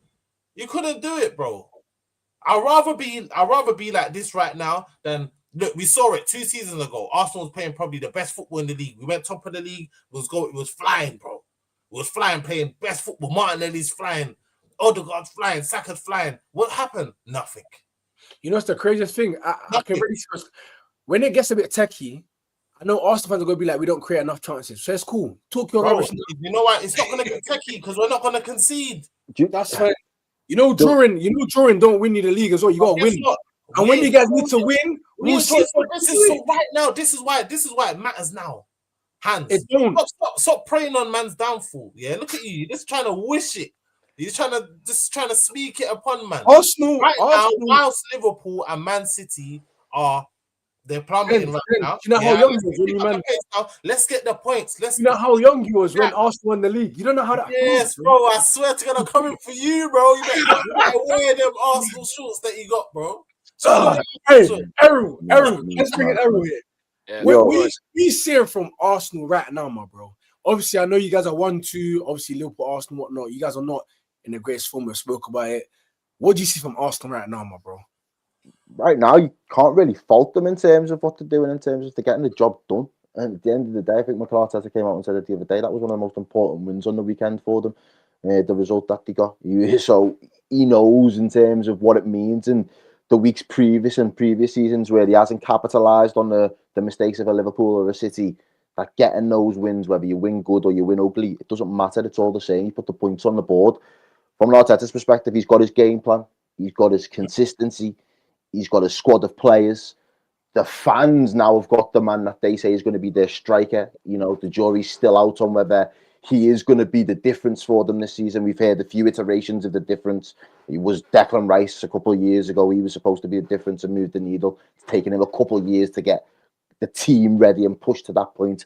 You couldn't do it, bro. I'd rather be like this right now than look. We saw it 2 seasons ago. Arsenal was playing probably the best football in the league. We went top of the league. It was flying, bro. It was flying, playing best football. Martinelli's flying. Odegaard's flying. Saka's flying. What happened? Nothing. You know, it's the craziest thing. I can really see when it gets a bit techie. I know Arsenal fans are going to be like, we don't create enough chances. So it's cool. Talk your rubbish. You know what? It's not going to get techie because we're not going to concede. That's fine. You know, drawing don't win you the league as well. You got to win. And when you guys need to win, we'll see. So right now, this is why it matters now. Hands. It don't. Stop preying on man's downfall. Yeah, look at you. You're just trying to wish it. You're trying to speak it upon man. Arsenal now, whilst Liverpool and Man City are they're plummeting right now. You know how young he was when you man. Let's get the points. You know how young he was when Arsenal won the league. You don't know how that. Yes, bro. I swear to God, I'm coming for you, bro. You better wear them Arsenal shorts that you got, bro. Hey, Errol, let's bring in Errol here. Yeah, we see him from Arsenal right now, my bro. Obviously, I know you guys are 1-2. Obviously, Liverpool, Arsenal, whatnot. You guys are not in the greatest form. We spoke about it. What do you see from Arsenal right now, my bro? Right now, you can't really fault them in terms of what they're doing, in terms of they're getting the job done. And at the end of the day, I think Mikel Arteta came out and said it the other day. That was one of the most important wins on the weekend for them. The result that they got. So he knows in terms of what it means. And the weeks previous seasons where he hasn't capitalised on the mistakes of a Liverpool or a City, that getting those wins, whether you win good or you win ugly, it doesn't matter. It's all the same. You put the points on the board. From Arteta's perspective, he's got his game plan. He's got his consistency. He's got a squad of players. The fans now have got the man that they say is going to be their striker. You know, the jury's still out on whether he is going to be the difference for them this season. We've heard a few iterations of the difference. It was Declan Rice a couple of years ago. He was supposed to be a difference and move the needle. It's taken him a couple of years to get the team ready and pushed to that point.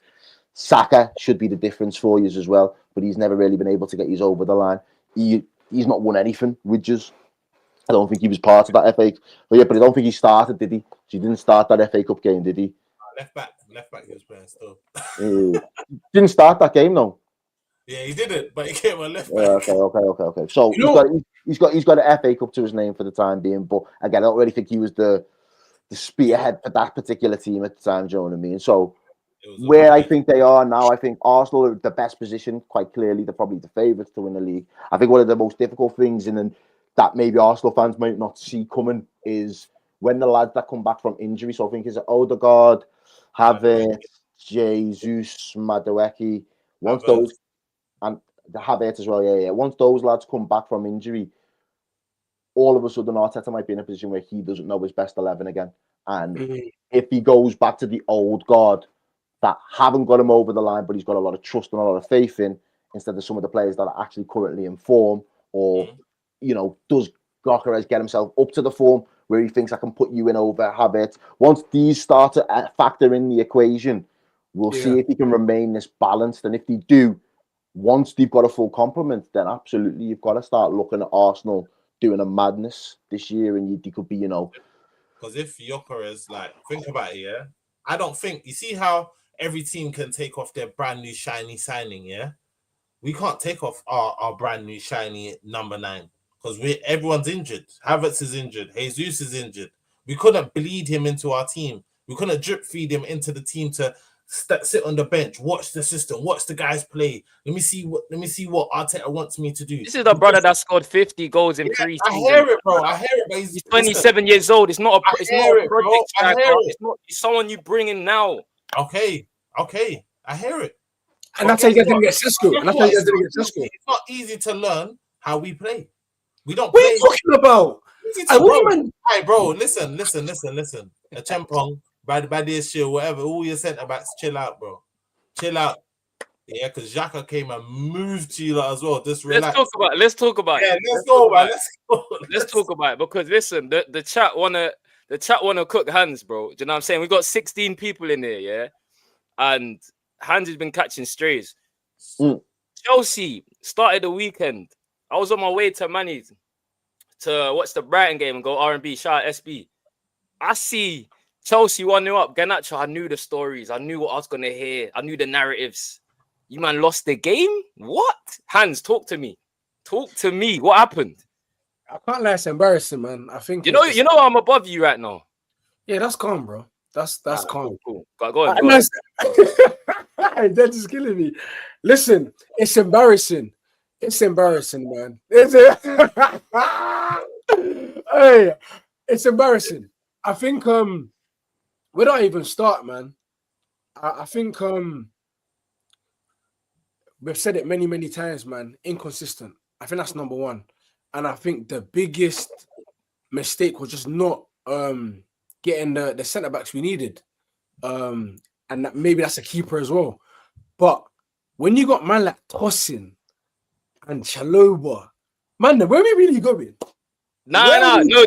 Saka should be the difference for you as well, but he's never really been able to get you over the line. He's not won anything with us. I don't think he was part of that FA. But I don't think he started, did he? He didn't start that FA Cup game, did he? Left back, he was playing still. Didn't start that game, though. Yeah, he didn't, but he came on left back. Okay. So he's got an FA Cup to his name for the time being. But again, I don't really think he was the spearhead for that particular team at the time. Do you know what I mean? So where I think they are now, I think Arsenal are the best position. Quite clearly, they're probably the favourites to win the league. I think one of the most difficult things that maybe Arsenal fans might not see coming is when the lads that come back from injury. So I think it's Odegaard, Havertz, Jesus, Madueke. Once those, and the Havertz as well, yeah. Once those lads come back from injury, all of a sudden Arteta might be in a position where he doesn't know his best 11 again. And if he goes back to the old guard that haven't got him over the line, but he's got a lot of trust and a lot of faith in, instead of some of the players that are actually currently in form, or does Gyökeres get himself up to the form where he thinks I can put you in over Havertz? Once these start to factor in the equation, we'll see if he can remain this balanced. And if they do, once they've got a full complement, then absolutely you've got to start looking at Arsenal doing a madness this year, and they could be, Because if Gyökeres, think about it, yeah? I don't think, you see how every team can take off their brand new shiny signing, yeah? We can't take off our brand new shiny number 9. Because everyone's injured. Havertz is injured. Jesus is injured. We couldn't bleed him into our team. We couldn't drip feed him into the team to sit on the bench, watch the system, watch the guys play. Let me see what Arteta wants me to do. This is the brother that scored 50 goals in 3 seasons. I hear it, bro. But he's 27 years old. It's not a project striker. It's someone you bring in now. Okay. I hear it. And that's how you guys didn't get Cisco. It's not easy to learn how we play. We don't. What are you talking about? easy Hey, to what bro. you mean? Hey, bro, listen. A Chempong, Badia's chill, whatever. All your centre backs, chill out, bro. Chill out. Yeah, because Xhaka came and moved to you lot as well. Just relax. Let's talk about Yeah, it. let's go, man. Let's go. Let's talk about it because listen, the chat wanna cook Hands, bro. Do you know what I'm saying? We got 16 people in here, yeah, and Hands has been catching strays. Chelsea started the weekend. I was on my way to Manny to watch the Brighton game and go R&B. Shout out SB. I see Chelsea 1-0 up. Garnacho, I knew the stories. I knew what I was gonna hear. I knew the narratives. You man lost the game? What? Hands, talk to me. Talk to me. What happened? I can't lie, it's embarrassing, man. I think You know I'm above you right now. Yeah, that's calm, bro. That's calm. Cool. Go on. They're just killing me. Listen, it's embarrassing. It's embarrassing, man. Hey, it's embarrassing. I think where do I even start, man? I think we've said it many, many times, man. Inconsistent. I think that's number one. And I think the biggest mistake was just not getting the centre backs we needed. And maybe that's a keeper as well. But when you got man like Tosin and Chaloba, man, where are we really going? No,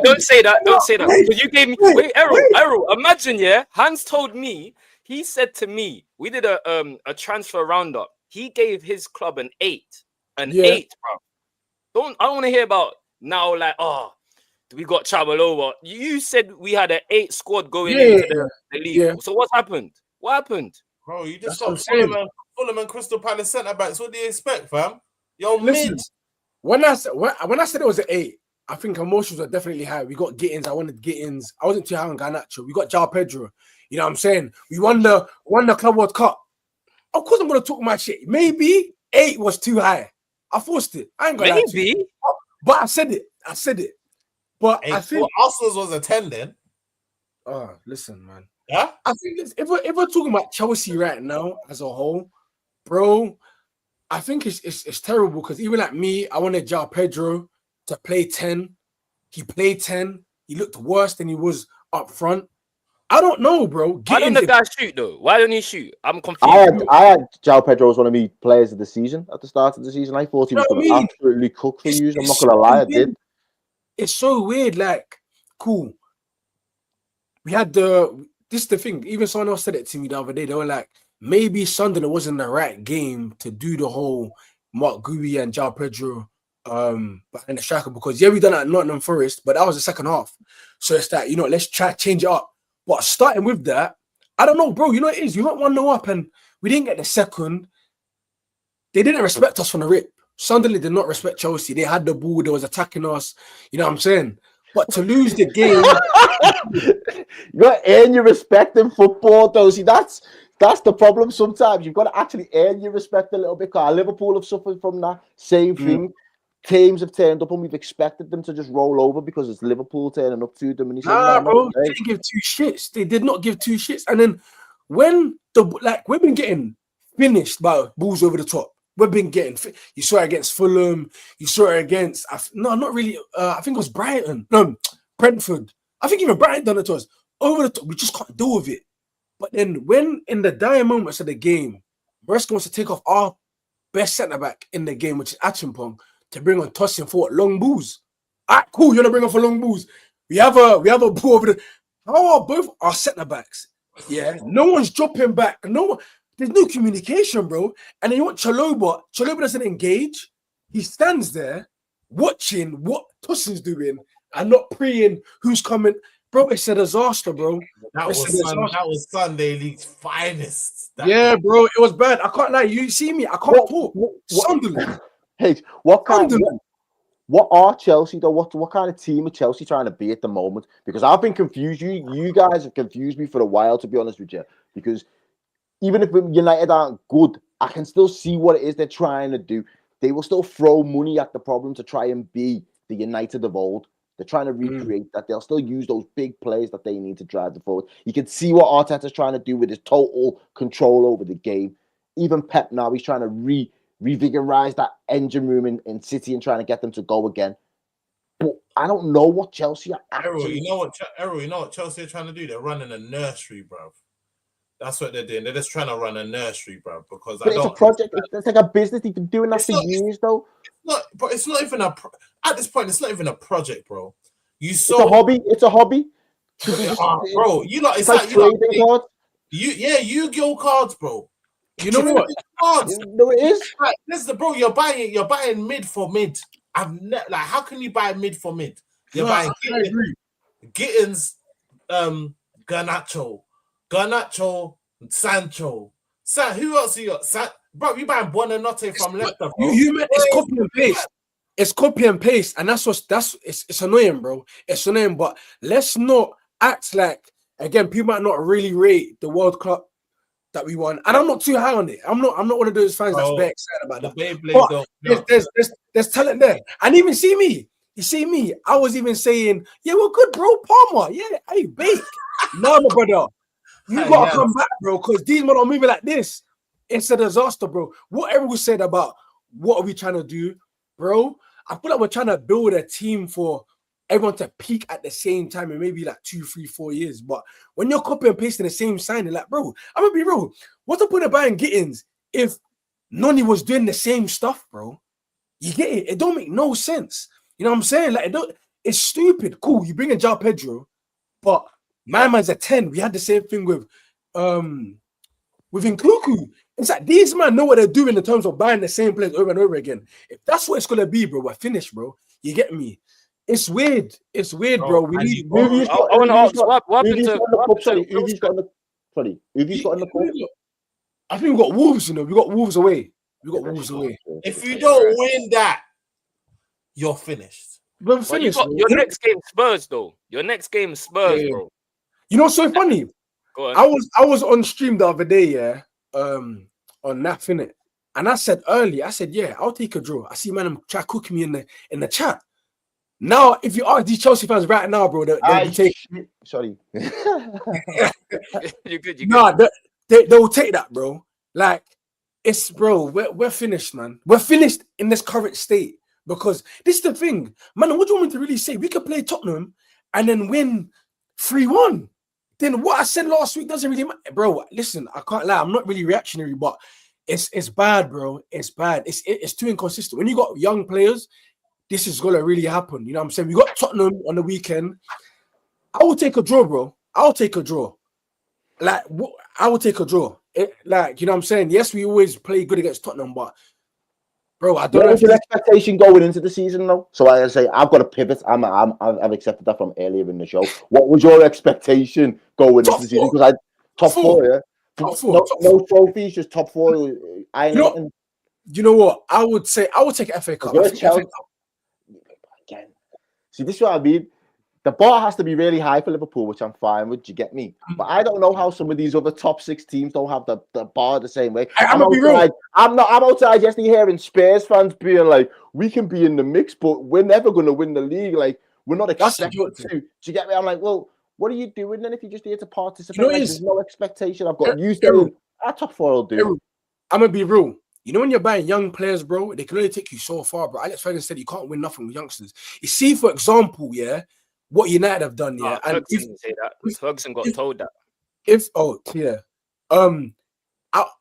don't say that. Don't say that. Because you gave me Errol. Imagine, yeah. Hans told me, he said to me, we did a transfer roundup. He gave his club an 8. An 8, bro. I don't want to hear about now, like, we got Chabaloba. You said we had an 8 squad going into the league. Yeah. So what happened? What happened? Bro, you just got Fulham and Crystal Palace centre backs. What do you expect, fam? You're mid. When I said it was an 8, I think emotions were definitely high. We got Gittins. I wanted Gittins. I wasn't too high on Garnacho. We got João Pedro. You know what I'm saying? We won the Club World Cup. Of course, I'm gonna talk my shit. Maybe 8 was too high. I forced it. I ain't gonna lie to you. But I said it. But I think Arsenal's was a 10 then. Oh, listen, man. Yeah. I think if we're talking about Chelsea right now as a whole, bro, I think it's terrible because even like me, I wanted João Pedro to play 10. He played 10. He looked worse than he was up front. I don't know, bro. Why don't the guy shoot though? Why don't he shoot? I'm confused. I had João Pedro as one of my players of the season at the start of the season. I thought he was going to absolutely cook for you. I'm not going to lie, I did. It's so weird. Like, cool. We had this is the thing. Even someone else said it to me the other day. They were like, maybe Sunderland wasn't the right game to do the whole Mark Gui and João Pedro behind the striker because we done it at Nottingham Forest, but that was the second half. So it's that, let's try to change it up. But starting with that, I don't know, bro. You know what it is? We went 1-0 up and we didn't get the second. They didn't respect us from the rip. Sunderland did not respect Chelsea. They had the ball. They was attacking us. You know what I'm saying? But to lose the game... You got to earn your respect in football, though. See, that's the problem sometimes. You've got to actually earn your respect a little bit. Because Liverpool have suffered from that same thing. Teams have turned up and we've expected them to just roll over because it's Liverpool turning up to them. And bro, they didn't give 2 shits. They did not give 2 shits. And then when we've been getting finished by balls over the top. We've been getting. You saw it against Fulham. You saw it against. Not really. I think it was Brighton. No, Brentford. I think even Brighton done it to us over the top. We just can't deal with it. But then when in the dying moments of the game, Maresca wants to take off our best centre back in the game, which is Achimpong, to bring on Tosin for long balls. All right, cool. You want to bring on for long balls? We have a ball over the. How are both our centre backs? Yeah, no one's dropping back. There's no communication, bro. And then you want Chaloba. Chaloba doesn't engage. He stands there watching what Tosin's doing and not preying who's coming. Bro, it's a disaster, bro. That was Sunday League's finest. Bro, it was bad. I can't lie. You see me? I can't talk. Sunderland. Hey, what are Chelsea though? What kind of team are Chelsea trying to be at the moment? Because I've been confused. You guys have confused me for a while, to be honest with you. Because even if United aren't good, I can still see what it is they're trying to do. They will still throw money at the problem to try and be the United of old. They're trying to recreate that. They'll still use those big plays that they need to drive the forward. You can see what Arteta's trying to do with his total control over the game. Even Pep now, he's trying to revigorize that engine room in City and trying to get them to go again. But I don't know what Chelsea are Errol, actually. you know what Chelsea are trying to do? They're running a nursery, bro. That's what they're doing. They're just trying to run a nursery, bro. Because But it's a project. It's like a business. They've been doing that for years, though. But it's not even at this point. It's not even a project, bro. It's a hobby. It's a hobby. Bro, it's like trading cards. Yu-Gi-Oh cards, bro. You know what? Cards. No, it is. Like, listen, bro, you're buying mid for mid. How can you buy mid for mid? You're buying Gittins, Garnacho, Sancho. Who else you got? Bro, you buying Buonanotte from Leicester, bro. It's copy and paste. It's copy and paste, and it's annoying, bro. It's annoying, but let's not act like, again, people might not really rate the World Cup that we won, and I'm not too high on it. I'm not one of those fans that's very excited about that. But there's talent there, and even see me. You see me. I was even saying, yeah, we're good, bro. Palmer, yeah, hey, bake. No, my brother, you gotta come back, bro, because these men are moving like this. It's a disaster, bro. What everyone said about what are we trying to do, bro? I feel like we're trying to build a team for everyone to peak at the same time in maybe like 2, 3, 4 years. But when you're copy and pasting the same signing, like, bro, I'm gonna be real. What's the point of buying Gittins if Noni was doing the same stuff, bro? You get it? It don't make no sense. You know what I'm saying? Like, it's stupid. Cool, you bring in João Pedro, but my man's a 10. We had the same thing with Nkunku. It's like these men know what they're doing in terms of buying the same players over and over again. If that's what it's gonna be, bro, we're finished, bro. You get me? It's weird. It's weird, bro. We need. I want to ask what happened to Who's got in the cup? I think we got Wolves. You know, we got Wolves away. Wolves away. If you don't win that, you're finished. We're finished. Your next game Spurs, though. Your next game Spurs, bro. You know what's so funny? Go on. I was on stream the other day, on NAF, innit? And I said early, yeah, I'll take a draw. I see man try cooking me in the chat. Now, if you ask these Chelsea fans right now, bro, they'll take. Sorry. You're good. Nah, they'll take that, bro. Like, it's, bro, we're finished, man. We're finished in this current state because this is the thing, man. What do you want me to really say? We could play Tottenham and then win 3-1. Then what I said last week doesn't really matter, bro. Listen, I can't lie. I'm not really reactionary, but it's bad, bro. It's bad. It's too inconsistent. When you got young players, this is gonna really happen. You know what I'm saying? We got Tottenham on the weekend. I will take a draw, bro. I'll take a draw. Like, I will take a draw. Like, you know what I'm saying? Yes, we always play good against Tottenham, but bro, I don't know. What was your expectation going into the season, though? So I say I've got to pivot. I've accepted that from earlier in the show. What was your expectation going into the season? Because top four, yeah. Top four. No trophies, just top four. You know what? I would take an FA Cup. Again, see, this is what I mean. The bar has to be really high for Liverpool, which I'm fine with. You get me? But I don't know how some of these other top 6 teams don't have the bar the same way. I'm outside yesterday hearing Spurs fans being like, "We can be in the mix, but we're never going to win the league. Like, we're not expected to." Do you get me? I'm like, well, what are you doing then if you're just here to participate? You know, there's no expectation. I've got you saying our top 4 will do. I'm gonna be real. You know, when you're buying young players, bro, they can only take you so far, bro. Alex Ferguson said you can't win nothing with youngsters. You see, for example, what United have done, and Ferguson didn't say that. Ferguson got told that.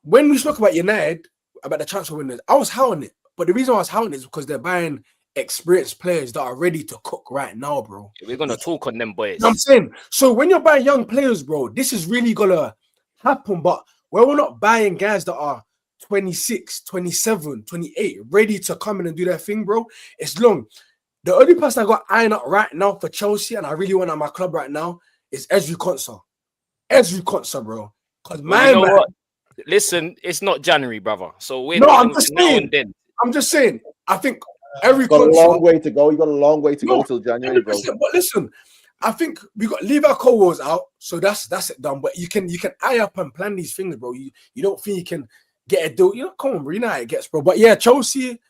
When we spoke about United, about the transfer winners, I was high on it. But the reason I was high on it is because they're buying experienced players that are ready to cook right now, bro. We're gonna talk on them boys. You know what I'm saying? So when you're buying young players, bro, this is really gonna happen. But we're not buying guys that are 26, 27, 28, ready to come in and do their thing, bro. It's long. The only person I got eyeing up right now for Chelsea, and I really want at my club right now, is Ezri Konsa. Ezri Konsa, bro. Because what? Listen, it's not January, brother. So I'm just saying. I think every got a long way to go. You got a long way to go till January, bro. But listen, I think we got Levi Colwell's out, so that's it done. But you can eye up and plan these things, bro. You don't think you can get a deal? You know, come on, bro. You know how it gets, bro. But yeah, Chelsea,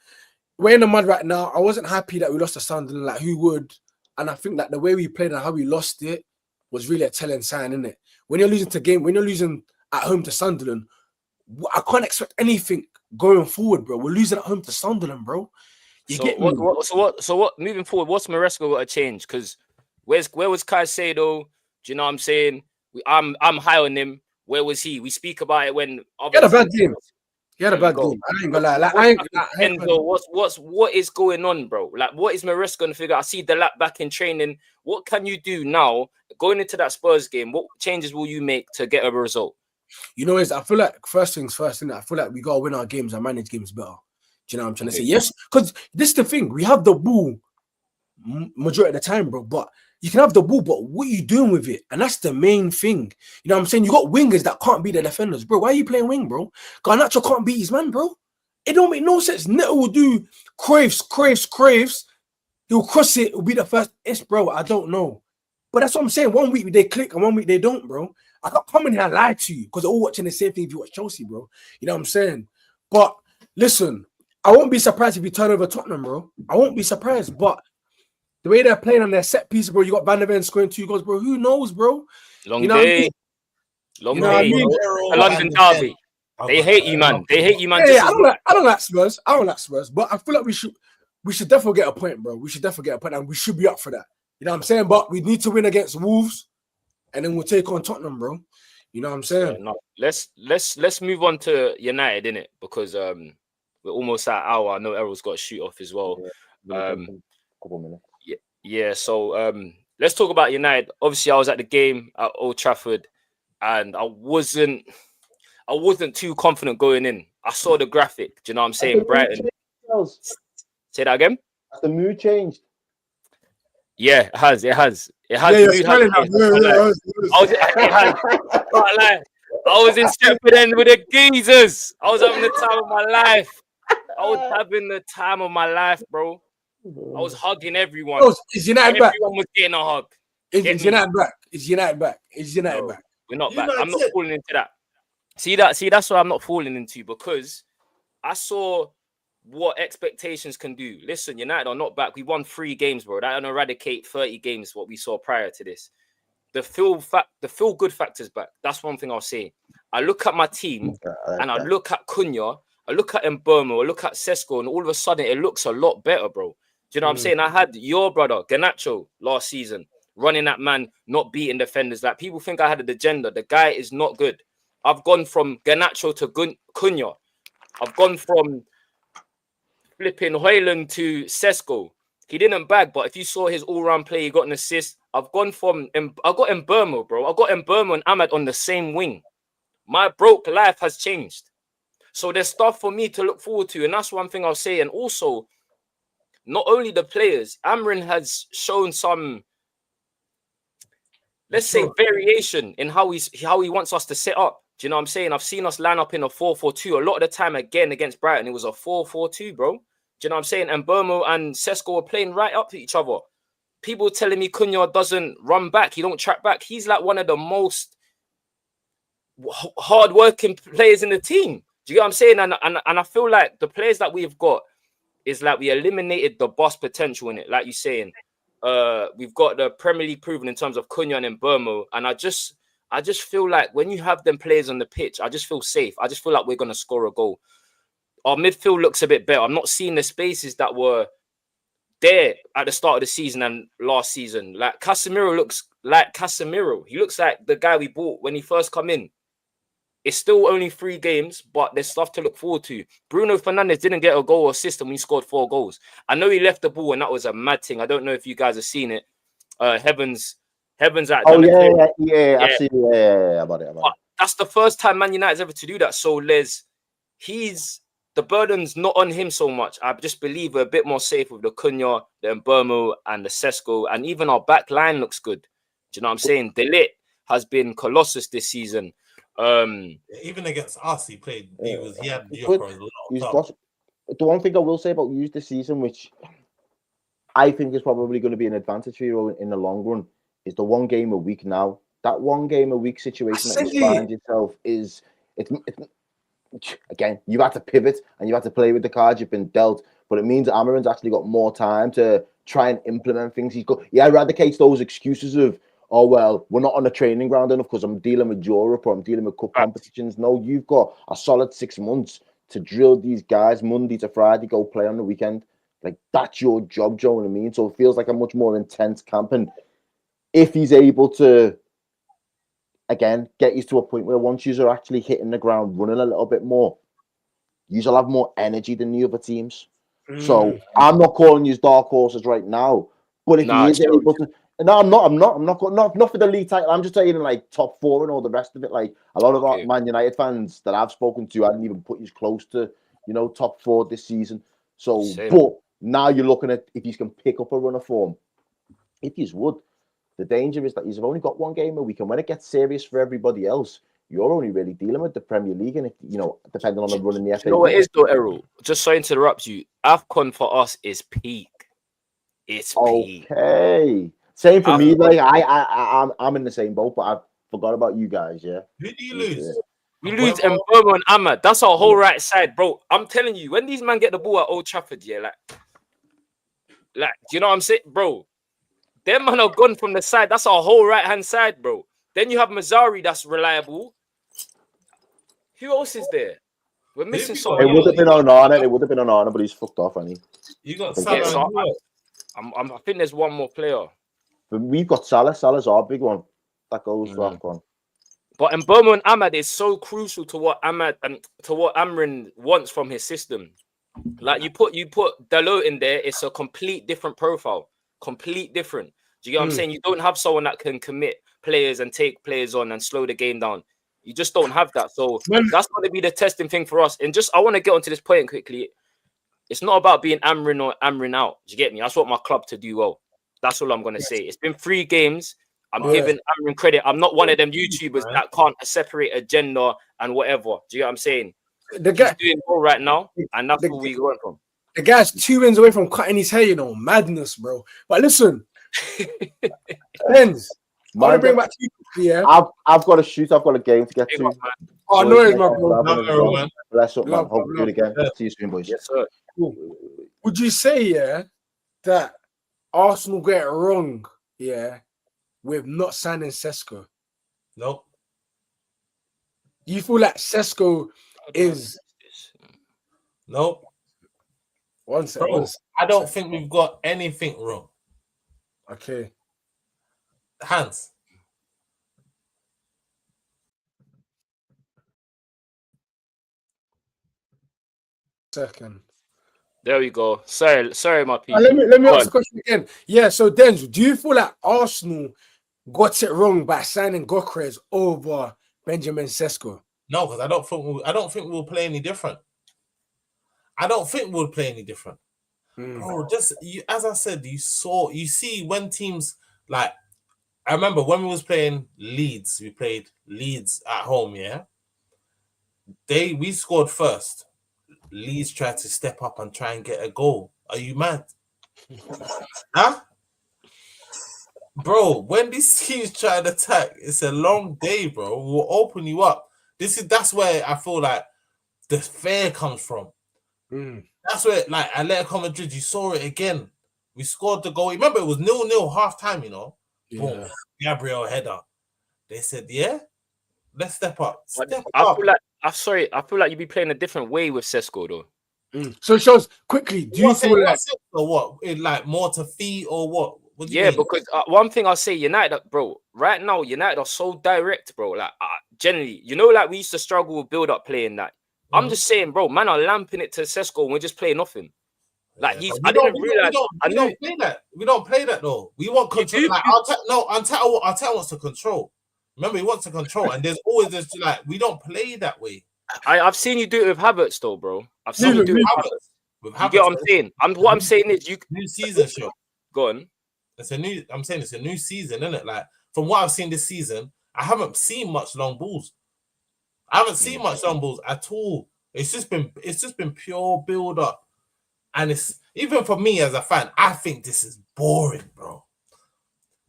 we're in the mud right now. I wasn't happy that we lost to Sunderland. Like, who would? And I think that the way we played and how we lost it was really a telling sign, isn't it? When you're losing at home to Sunderland, I can't expect anything going forward, bro. We're losing at home to Sunderland, bro. You So get me? what? Moving forward, what's Maresca got to change? Because where was Caicedo? Do you know what I'm saying? I'm high on him. Where was he? We speak about it when He had a bad game. He had a There we bad go. game. I ain't gonna lie. Like, I ain't Enzo, what is going on, bro? Like, what is Maresca gonna figure out? I see the lap back in training. What can you do now going into that Spurs game? What changes will you make to get a result? You know, I feel like first things first, innit? I feel like we gotta win our games and manage games better. Do you know what I'm trying to say? Yes, because this is the thing. We have the ball majority of the time, bro. But you can have the ball, but what are you doing with it? And that's the main thing. You know what I'm saying? You got wingers that can't beat the defenders, bro. Why are you playing wing, bro? Garnacho can't beat his man, bro. It don't make no sense. Neto will do craves. He'll cross it. It'll be the first. It's, bro, I don't know. But that's what I'm saying. 1 week they click and 1 week they don't, bro. I can't come in here and lie to you because they're all watching the same thing if you watch Chelsea, bro. You know what I'm saying? But listen, I won't be surprised if you turn over Tottenham, bro. I won't be surprised. But the way they're playing on their set pieces, bro, you got Van der Ven scoring 2 goals, bro. Who knows, bro? Long you know day. What I mean? A London derby. They hate you, man. They hate you, man. Yeah, I don't like Spurs. I don't like Spurs. But I feel like we should definitely get a point, bro. We should definitely get a point, and we should be up for that. You know what I'm saying? But we need to win against Wolves, and then we'll take on Tottenham, bro. You know what I'm saying? Yeah, no. Let's move on to United, innit? Because we're almost at an hour. I know Errol's got to shoot off as well. Couple minutes. Yeah. So let's talk about United. Obviously, I was at the game at Old Trafford, and I wasn't too confident going in. I saw the graphic. Do you know what I'm saying? Brighton. Say that again. Has the mood changed? Yeah, it has. It has. Yeah, I was in Stratford End with the geezers. I was having the time of my life. Bro. I was hugging everyone. Oh, is United back? Everyone was getting a hug. Is United back? Is United back? Is United back? We're not back. I'm not falling into that. See, that's what I'm not falling into, because I saw what expectations can do. Listen, United are not back. We won 3 games, bro. That don't eradicate 30 games, what we saw prior to this. The feel good factor's back. That's one thing I'll say. I look at my team and I look at Cunha, I look at Mbeumo, I look at Sesko, and all of a sudden it looks a lot better, bro. Do you know what I'm saying? I had your brother, Garnacho, last season, running that man, not beating defenders. Like, people think I had an agenda. The guy is not good. I've gone from Garnacho to Cunha. I've gone from flipping Højlund to Sesko. He didn't bag, but if you saw his all-round play, he got an assist. I got Mbeumo, bro. I got Mbeumo and Ahmad on the same wing. My broke life has changed. So there's stuff for me to look forward to, and that's one thing I'll say. And also, not only the players, Amrin has shown some, let's say, variation in how he wants us to set up. Do you know what I'm saying? I've seen us line up in a 4-4-2. A lot of the time, again, against Brighton, it was a 4-4-2, bro. Do you know what I'm saying? And Mbeumo and Sesko were playing right up to each other. People telling me Cunha doesn't run back. He don't track back. He's like one of the most hard-working players in the team. Do you get what I'm saying? And I feel like the players that we've got is like we eliminated the boss potential in it, like you're saying. We've got the Premier League proven in terms of Cunha and Mbeumo. And I just feel like when you have them players on the pitch, I just feel safe. I just feel like we're going to score a goal. Our midfield looks a bit better. I'm not seeing the spaces that were there at the start of the season and last season. Like, Casemiro looks like Casemiro. He looks like the guy we bought when he first come in. It's still only 3 games, but there's stuff to look forward to. Bruno Fernandes didn't get a goal or assist when he scored 4 goals. I know he left the ball, and that was a mad thing. I don't know if you guys have seen it. Heavens at I've seen about it. That's the first time Man United's ever to do that. So the burden's not on him so much. I just believe we're a bit more safe with the Cunha, the Mbeumo, and the Sesko, and even our back line looks good. Do you know what I'm saying? De Ligt has been colossus this season. Even against us, he played. He had the one thing I will say about you this season, which I think is probably going to be an advantage for you in the long run, is the 1 game a week now. That 1 game a week situation that you find yourself is it's again, you have to pivot and you have to play with the cards you've been dealt. But it means that Amarin's actually got more time to try and implement things. He eradicates those excuses of, oh, well, we're not on the training ground enough because I'm dealing with Europe or I'm dealing with cup competitions. No, you've got a solid 6 months to drill these guys Monday to Friday, go play on the weekend. Like, that's your job, Joe, you know what I mean? So it feels like a much more intense camp. And if he's able to, again, get you to a point where once you're actually hitting the ground running a little bit more, you'll have more energy than the other teams. So I'm not calling you dark horses right now, but if he is able to, no, I'm not for the league title. I'm just saying like top 4 and all the rest of it. Like a lot of our Man United fans that I've spoken to, I didn't even put you close to, top 4 this season. So, but now you're looking at if you can pick up a run of form. If you would, the danger is that you've only got one game a week, and when it gets serious for everybody else, you're only really dealing with the Premier League, and if, depending on the run in the FA. You know what it is though, Errol? Just sorry to interrupt you. AFCON for us is peak. It's peak. Okay. Same for me. Like I'm in the same boat, but I forgot about you guys. Yeah. Who do you lose? We lose Mbeumo and Ahmad. That's our whole right side, bro. I'm telling you, when these men get the ball at Old Trafford, yeah, like, do you know what I'm saying, bro? Them man are gone from the side. That's our whole right hand side, bro. Then you have Mazzari, that's reliable. Who else is there? We're missing someone. It would have been Onana. It would have been Onana, but he's fucked off, hasn't he? You got Salah. I think there's one more player. But we've got Salah. Salah's our big one. That goes to AFCON. But Mbeumo and Ahmad is so crucial to what Ahmad and to what Amrin wants from his system. Like you put Dalot in there, it's a complete different profile. Complete different. Do you get what I'm saying? You don't have someone that can commit players and take players on and slow the game down. You just don't have that. So that's going to be the testing thing for us. And I want to get onto this point quickly. It's not about being Amrin or Amrin out. Do you get me? That's what my club to do well. That's all I'm going to say. It's been 3 games. I'm giving Amrin credit. I'm not one of them YouTubers that can't separate agenda and whatever. Do you get what I'm saying? The guy's doing well right now, and that's where we're going from. The guy's 2 wins away from cutting his hair, madness, bro. But listen, Benz, I want to bring back to you. Yeah, I've got to shoot. I've got a game to get to. Oh, no, it's my bro. Bless up, man. Hope you do it again. See you soon, boys. Yes, sir. Would you say, that Arsenal get it wrong, with not signing Sesko? Nope. You feel like Sesko is? Nope. One second. I don't think we've got anything wrong. Okay. Hans. Second. There we go. Sorry, my people. Let me ask the question again. Yeah, so Denzel, do you feel like Arsenal got it wrong by signing Gyökeres over Benjamin Sesko? No, because I don't think we'll play any different. Bro, as I said, you see when teams like, I remember when we was playing Leeds, we played Leeds at home, yeah. We scored first. Leeds tried to step up and try and get a goal. Are you mad? Huh? Bro, when these teams try to attack, it's a long day, bro. We'll open you up. That's where I feel like the fear comes from. That's where, like, Atletico Madrid, you saw it again. We scored the goal. Remember, it was 0-0 half time, Boom. Gabriel header. They said, let's step up. I feel like you'd be playing a different way with Sesko, though. So, shows quickly, do you feel like... Or what? Like, more to feed or what? What do you mean? Because one thing I'll say, United, bro, right now, United are so direct, bro. Like, generally, like we used to struggle with build-up playing that. I'm just saying, bro, man are lamping it to Sesko and we're just playing nothing. Like, I didn't realize. We don't play that. We don't play that, though. We want control. Arteta wants to control. Remember, he wants to control. And there's always this, like, we don't play that way. I've seen you do it with Havertz, though, bro. I've seen you do it with Havertz. You get what I'm saying? What I'm saying is, new season, sure. Go on. It's a new season, isn't it? Like, from what I've seen this season, I haven't seen much long balls. I haven't seen much long balls at all. It's just been pure build up. And it's, even for me as a fan, I think this is boring, bro.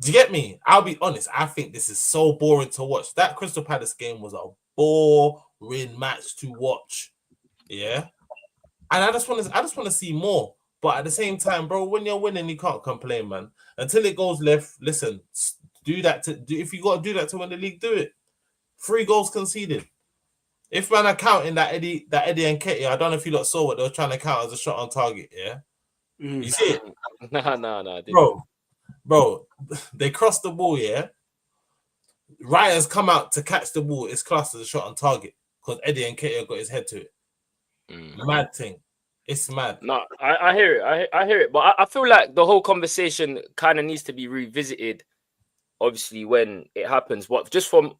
Do you get me? I'll be honest. I think this is so boring to watch. That Crystal Palace game was a boring match to watch. Yeah. And I just want to see more. But at the same time, bro, when you're winning, you can't complain, man. Until it goes left, listen, if you got to do that to win the league, do it. 3 goals conceded. If man are counting that Eddie and Ketty, I don't know if you lot saw what they were trying to count as a shot on target, yeah? You see it? No, Bro, they crossed the ball, yeah. Ryer's come out to catch the ball. It's classed as a shot on target because Eddie Nketiah got his head to it. Mad thing. It's mad. No, I hear it. I hear it. But I feel like the whole conversation kind of needs to be revisited, obviously, when it happens. But just from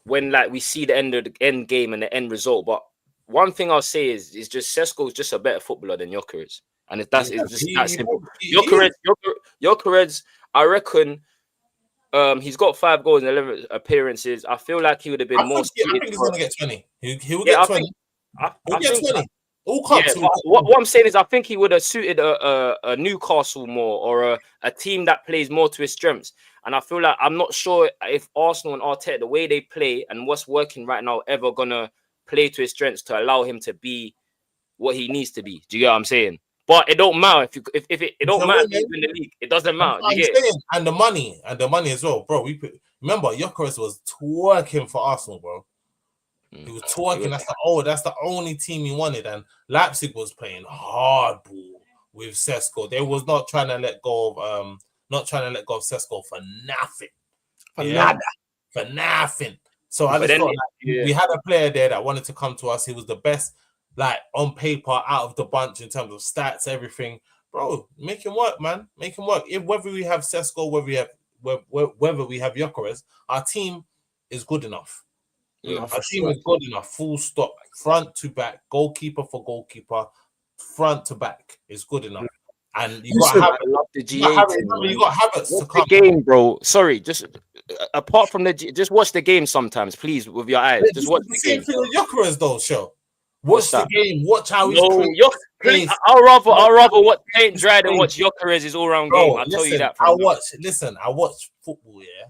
when like we see the end game and the end result. But one thing I'll say is just Sesko's just a better footballer than Gyökeres. And it's just that simple. Gyökeres, I reckon he's got 5 goals and 11 appearances. I feel like he would have been more. I think he's going to get 20. He will get 20. He'll get 20. All cups. Yeah, what I'm saying is, I think he would have suited a Newcastle more or a team that plays more to his strengths. And I feel like I'm not sure if Arsenal and Arteta, the way they play and what's working right now, ever gonna play to his strengths to allow him to be what he needs to be. Do you get what I'm saying? But it don't matter if it don't matter if you win the league. It doesn't matter. You get it? And the money as well, bro. Remember, Gyökeres was twerking for Arsenal, bro. He was twerking. That's the only team he wanted. And Leipzig was playing hardball with Sesko. They was not trying to let go of Sesko for nothing. For nothing. So I just thought we had a player there that wanted to come to us. He was the best, like on paper, out of the bunch in terms of stats, everything. Bro, make him work, man. Make him work. Whether we have Sesko, whether we have Gyökeres, our team is good enough. Yeah, our team is good enough. Full stop. Front to back. Goalkeeper for goalkeeper. Front to back is good enough. And you got habits to come. The game, bro. Sorry, just apart from just watch the game sometimes, please, with your eyes. Just watch the game. Same thing with Gyökeres, though, show. Watch the game. Watch how he's I'll rather watch paint dry than watch Gyökeres' all-round game. I'll tell you that. I watch football, yeah.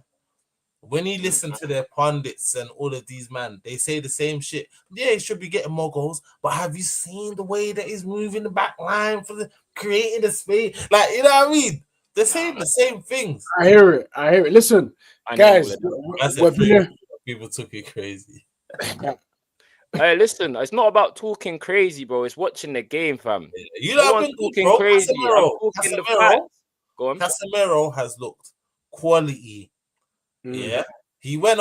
When you listen to their pundits and all of these man, they say the same shit. Yeah, he should be getting more goals, but have you seen the way that he's moving the back line for creating the space? Like, you know what I mean? They're saying the same things. I hear it. Listen, guys, people took it crazy. Hey, listen, it's not about talking crazy, bro. It's watching the game, fam. You know, I've been talking crazy. Casemiro has looked quality. Yeah, he went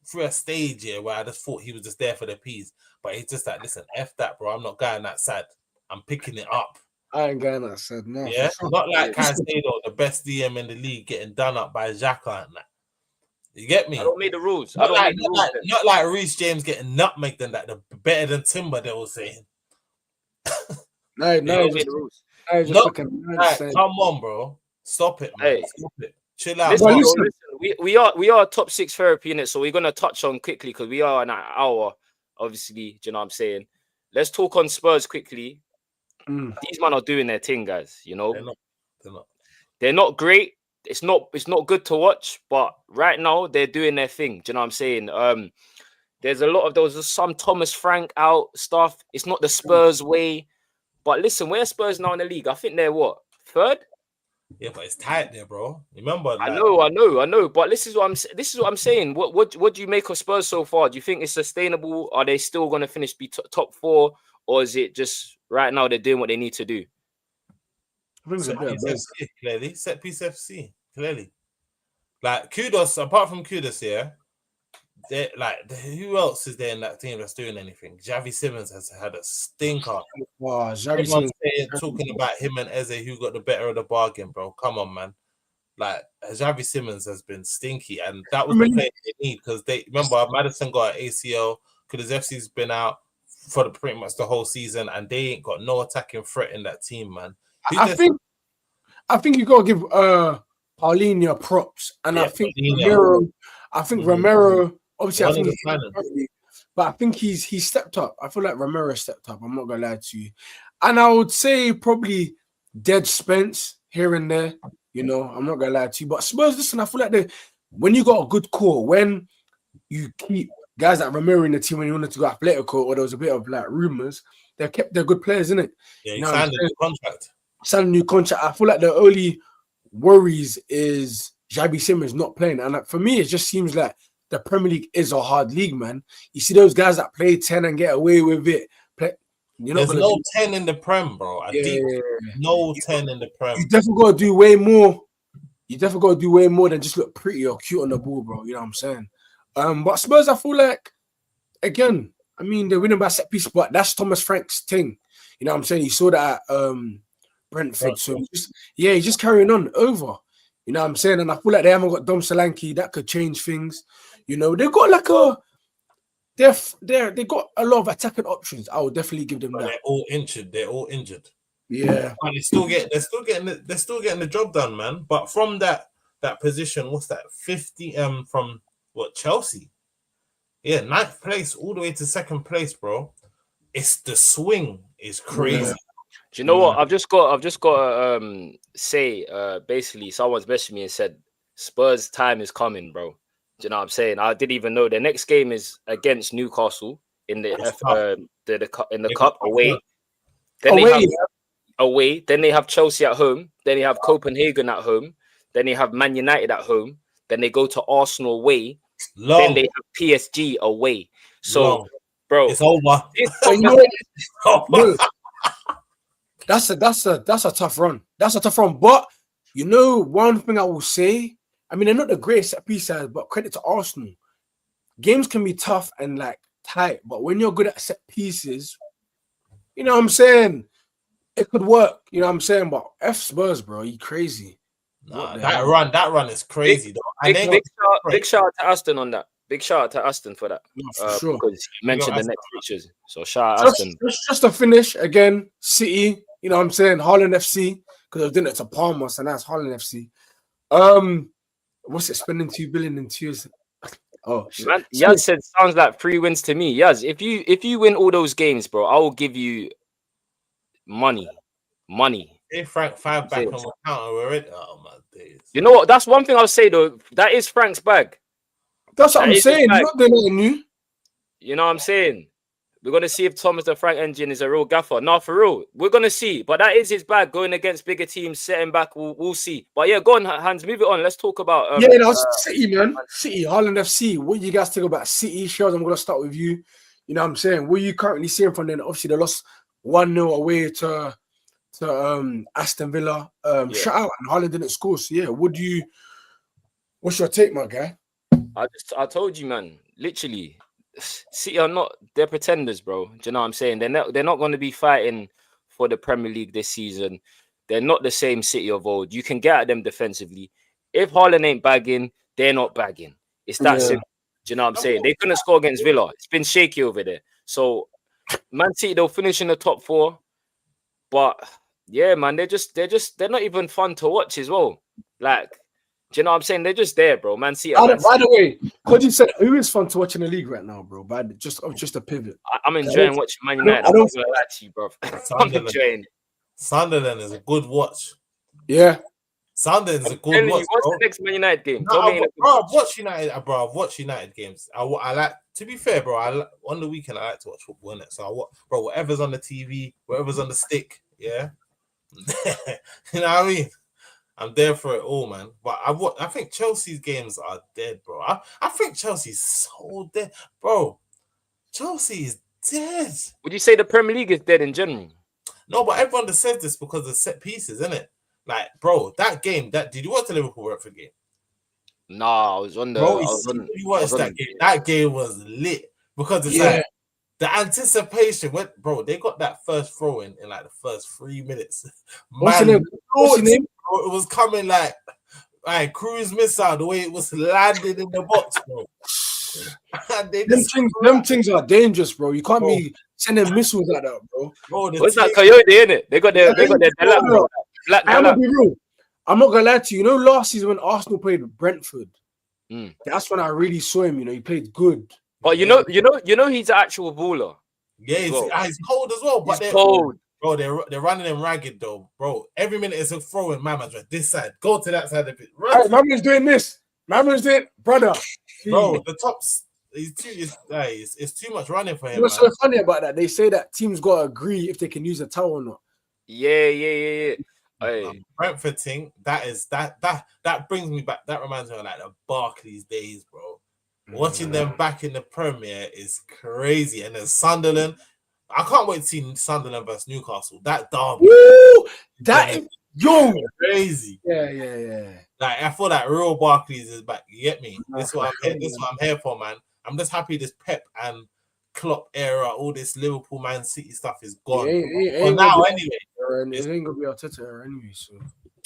through a stage here where I just thought he was just there for the peas, but he's just like, listen, F that, bro. I'm not going that sad. I'm picking it up. I ain't going that sad, no. Yeah, not like Caicedo, the best DM in the league, getting done up by Xhaka and that. You get me? I don't make the rules. Not like Reece James getting nutmegged and that. The better than Timber, they were saying. No, make the rules. Come on, bro. Stop it, man. Hey. Stop it. Chill out. Listen, we are top 6 therapy in it, so we're gonna touch on quickly because we are an hour, obviously. Do you know what I'm saying? Let's talk on Spurs quickly. These men are doing their thing, guys. You know, they're not great. It's not good to watch, but right now they're doing their thing. Do you know what I'm saying? There was some Thomas Frank out stuff. It's not the Spurs way, but listen, where Spurs now in the league? I think they're what, 3rd? Yeah, but it's tight there, bro. Remember? I know. But this is what I'm saying. What do you make of Spurs so far? Do you think it's sustainable? Are they still going to finish top 4, or is it just right now they're doing what they need to do? I think set piece FC, clearly. Like kudos, apart from kudos, yeah. Who else is there in that team that's doing anything? Xavi Simons has had a stinker. Wow, Xavi Simons talking about him and Eze who got the better of the bargain, bro. Come on, man. Like Xavi Simons has been stinky, and that was the player they need because they remember Maddison got an ACL. Kulusevski's been out for pretty much the whole season, and they ain't got no attacking threat in that team, man. I think you gotta give Paulinho props, and I think Romero. Obviously, I think but I think he's stepped up. I feel like Romero stepped up. I'm not gonna lie to you, and I would say probably Dead Spence here and there. You know, I'm not gonna lie to you, but Spurs. Listen, I feel like when you got a good core, when you keep guys like Romero in the team when you wanted to go Atletico, or there was a bit of like rumors, they kept their good players, innit? Yeah, he signed a new contract. Signed a new contract. I feel like the only worries is Xavi Simons not playing, and for me, it just seems like the Premier League is a hard league, man. You see those guys that play 10 and get away with it. There's no 10 in the Prem, bro. No 10 in the Prem. You definitely got to do way more. You definitely got to do way more than just look pretty or cute on the ball, bro. You know what I'm saying? But Spurs, I feel like, again, I mean, they're winning by set piece, but that's Thomas Frank's thing. You know what I'm saying? You saw that at Brentford. So, he's just carrying on over. You know what I'm saying? And I feel like they haven't got Dom Solanke. That could change things. You know, they've got like they got a lot of attacking options. I would definitely give them that. They're all injured. Yeah. And they're still getting the job done, man. But from that position, what's that? 50 from what, Chelsea? Yeah, 9th place all the way to 2nd place, bro. It's the swing is crazy. Yeah. Do you know what? I've just got to say, basically, someone's messaged me and said Spurs time is coming, bro. Do you know what I'm saying? I didn't even know. The next game is against Newcastle in the cup away. Then they have away. Then they have Chelsea at home. Then they have Copenhagen at home. Then they have Man United at home. Then they go to Arsenal away. Then they have PSG away. So, bro, it's over. That's a tough run. That's a tough run. But you know, one thing I will say, I mean, they're not the greatest set piece sides, but credit to Arsenal. Games can be tough and like tight, but when you're good at set pieces, you know what I'm saying? It could work. You know what I'm saying? But F Spurs, bro, you crazy. Nah, that run is crazy, though. Big shout out to Aston on that. Big shout out to Aston for that. No, for sure. Because you mentioned the next features. So shout out Aston. Just to finish again, City, you know what I'm saying? Holland FC, because I was doing it to Palmer, so now it's Holland FC. What's it, spending 2 billion in 2 years? Oh, shit. Man, Yaz said sounds like 3 wins to me. Yaz, if you win all those games, bro, I will give you money. Hey, Frank 5 back on the counter already. Oh my days. You know what? That's one thing I'll say though. That is Frank's bag. That's what I'm saying. Not doing nothing new. You know what I'm saying? We're gonna see if Thomas the Frank engine is a real gaffer. No, for real. We're gonna see. But that is his bag going against bigger teams, setting back. We'll see. But yeah, go on, Hans, move it on. Let's talk about City, man. City, Holland FC. What do you guys think about City? Shells, I'm gonna start with you. You know what I'm saying? What are you currently seeing from them? Obviously, they lost 1-0 away to Aston Villa. Shut out, and Holland didn't score. So yeah, what's your take, my guy? I told you, man. Literally, City are not, they're pretenders, bro. Do you know what I'm saying? They're not going to be fighting for the Premier League this season. They're not the same City of old. You can get at them defensively. If Haaland ain't bagging, they're not bagging. It's that simple. Do you know what I'm saying? They couldn't score against Villa. It's been shaky over there. So Man City, they'll finish in the top 4. But yeah, man, they're not even fun to watch as well. Like, do you know what I'm saying? They're just there, bro. Man City. By the way, could you say who is fun to watch in the league right now, bro? But just a pivot. I'm enjoying watching Man United. I'm not gonna lie to you, bro. I'm enjoying. Sunderland is a good watch. Yeah. Sunderland is a good watch. What's the next Man United game? I've watched United, bro. I've watched United games. I like, to be fair, bro. On the weekend, I like to watch football, innit? So bro, whatever's on the TV, whatever's on the stick, yeah. You know what I mean? I'm there for it all, man. But I think Chelsea's games are dead, bro. I think Chelsea's so dead, bro. Chelsea is dead. Would you say the Premier League is dead in general? No, but everyone that says this because of set pieces, isn't it? Like, bro, that game. Did you watch the Liverpool-Brentford game? Nah, I was on the. Bro, you watched that game. That game was lit because it's like the anticipation. Bro, they got that first throw in like the first 3 minutes. What's your name? Bro, it was coming like cruise missile the way it was landed in the box, bro. Them things are dangerous, bro. You can't be sending missiles like that, bro. What's that Coyote, innit? They got their black. I'm gonna be real. I'm not gonna lie to you. You know, last season when Arsenal played with Brentford, that's when I really saw him. You know, he played good. But you know, he's an actual baller. Yeah, he's cold as well. But he's cold. Bro, they're running him ragged though, bro. Every minute is a throw in. My man's right this side, go to that side of it. Hey, my man's doing this. My man's doing, brother. Bro, the tops. It's too much running for him. What's so funny about that? They say that teams gotta agree if they can use a towel or not. Yeah. Hey. Brentford thing. That brings me back. That reminds me of like the Barclays days, bro. Watching them back in the Premier is crazy. And then Sunderland. I can't wait to see Sunderland versus Newcastle. That derby. Woo! That is crazy. Yeah. Like I feel like real Barclays is back. You get me? This is what I'm here for, man. I'm just happy this Pep and Klopp era, all this Liverpool Man City stuff is gone. For now, anyway. It ain't gonna be Arteta era anyway, so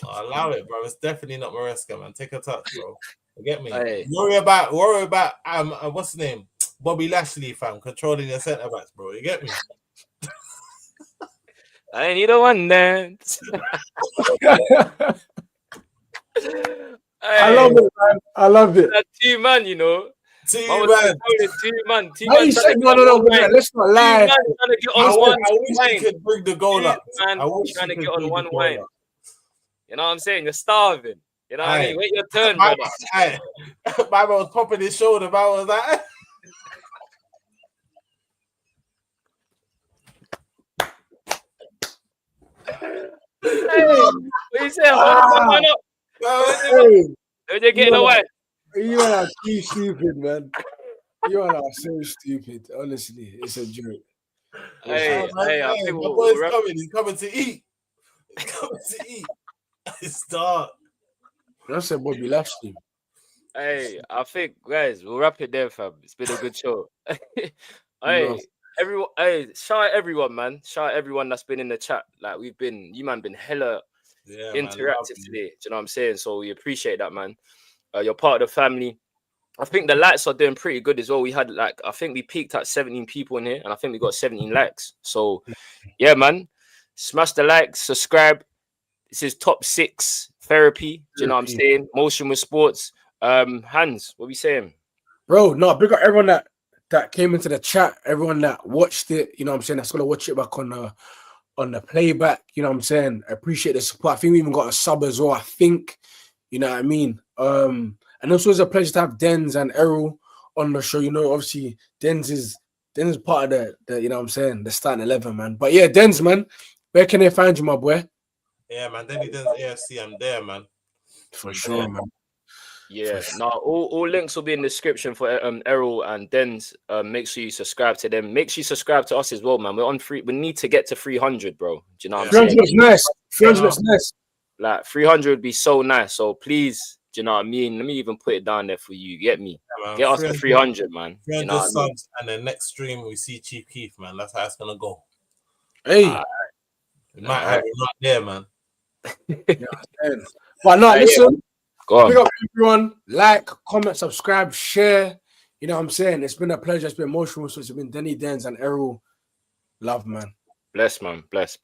allow it, bro. It's definitely not Maresca, man. Take a touch, bro. You get me? Hey. Worry about what's the name? Bobby Lashley, fam, controlling your centre backs, bro. You get me? I ain't either one then. I love it, man. I love it. That 2 man, you know. 2 man. 2 man. No, let's not lie. 2 man trying to get on one I wish you could bring the goal up. Man, trying to get on one wine. You know what I'm saying? You're starving. You know what I mean? Wait your turn, brother. My man was popping his shoulder. Man was like, hey, what you say? Hold up. They're getting away. You are too stupid, man. You are so stupid. Honestly, it's a joke. Hey, I think my boy's coming. He's coming to eat. He's coming to eat. It's dark. That's a Bobby Lashley. Hey, I think, guys, we'll wrap it there, fam. It's been a good show. Hey, everyone, shout out everyone, man. Shout out everyone that's been in the chat. Like, you man been hella interactive today. Do you know what I'm saying? So we appreciate that, man. You're part of the family. I think the likes are doing pretty good as well. We had I think we peaked at 17 people in here, and I think we got 17 likes. So yeah, man, smash the likes, subscribe. This is Top 6 Therapy. Do you know what I'm saying? Motion with Sports. Hans, what we saying? Bro, no, big up everyone that came into the chat, everyone that watched it, you know what I'm saying, that's gonna watch it back on the playback, you know what I'm saying? I appreciate the support. I think we even got a sub as well, I think, you know what I mean? And also it's a pleasure to have Denz and Errol on the show. You know, obviously Denz is part of the you know what I'm saying, the starting 11, man. But yeah, Denz, man, where can they find you, my boy? Yeah, man, Denny Denz AFC, I'm there, man. For sure, man. Yeah, no, all links will be in the description for Errol and Denz. Make sure you subscribe to them. Make sure you subscribe to us as well, man. We're on free. We need to get to 300, bro. Do you know what I'm saying? 300 looks nice. 300 looks nice. Like 300 would be so nice. So please, do you know what I mean? Let me even put it down there for you. Get me. Yeah, get us to 300, man. 300 you know subs, and the next stream we see Chief Keef, man. That's how it's gonna go. Hey, we might have it right there, man. But no, listen. Go on. Pick up everyone. Like, comment, subscribe, share. You know what I'm saying? It's been a pleasure. It's been emotional. So it's been Denny Denz and Errol. Love, man. Bless, man. Bless.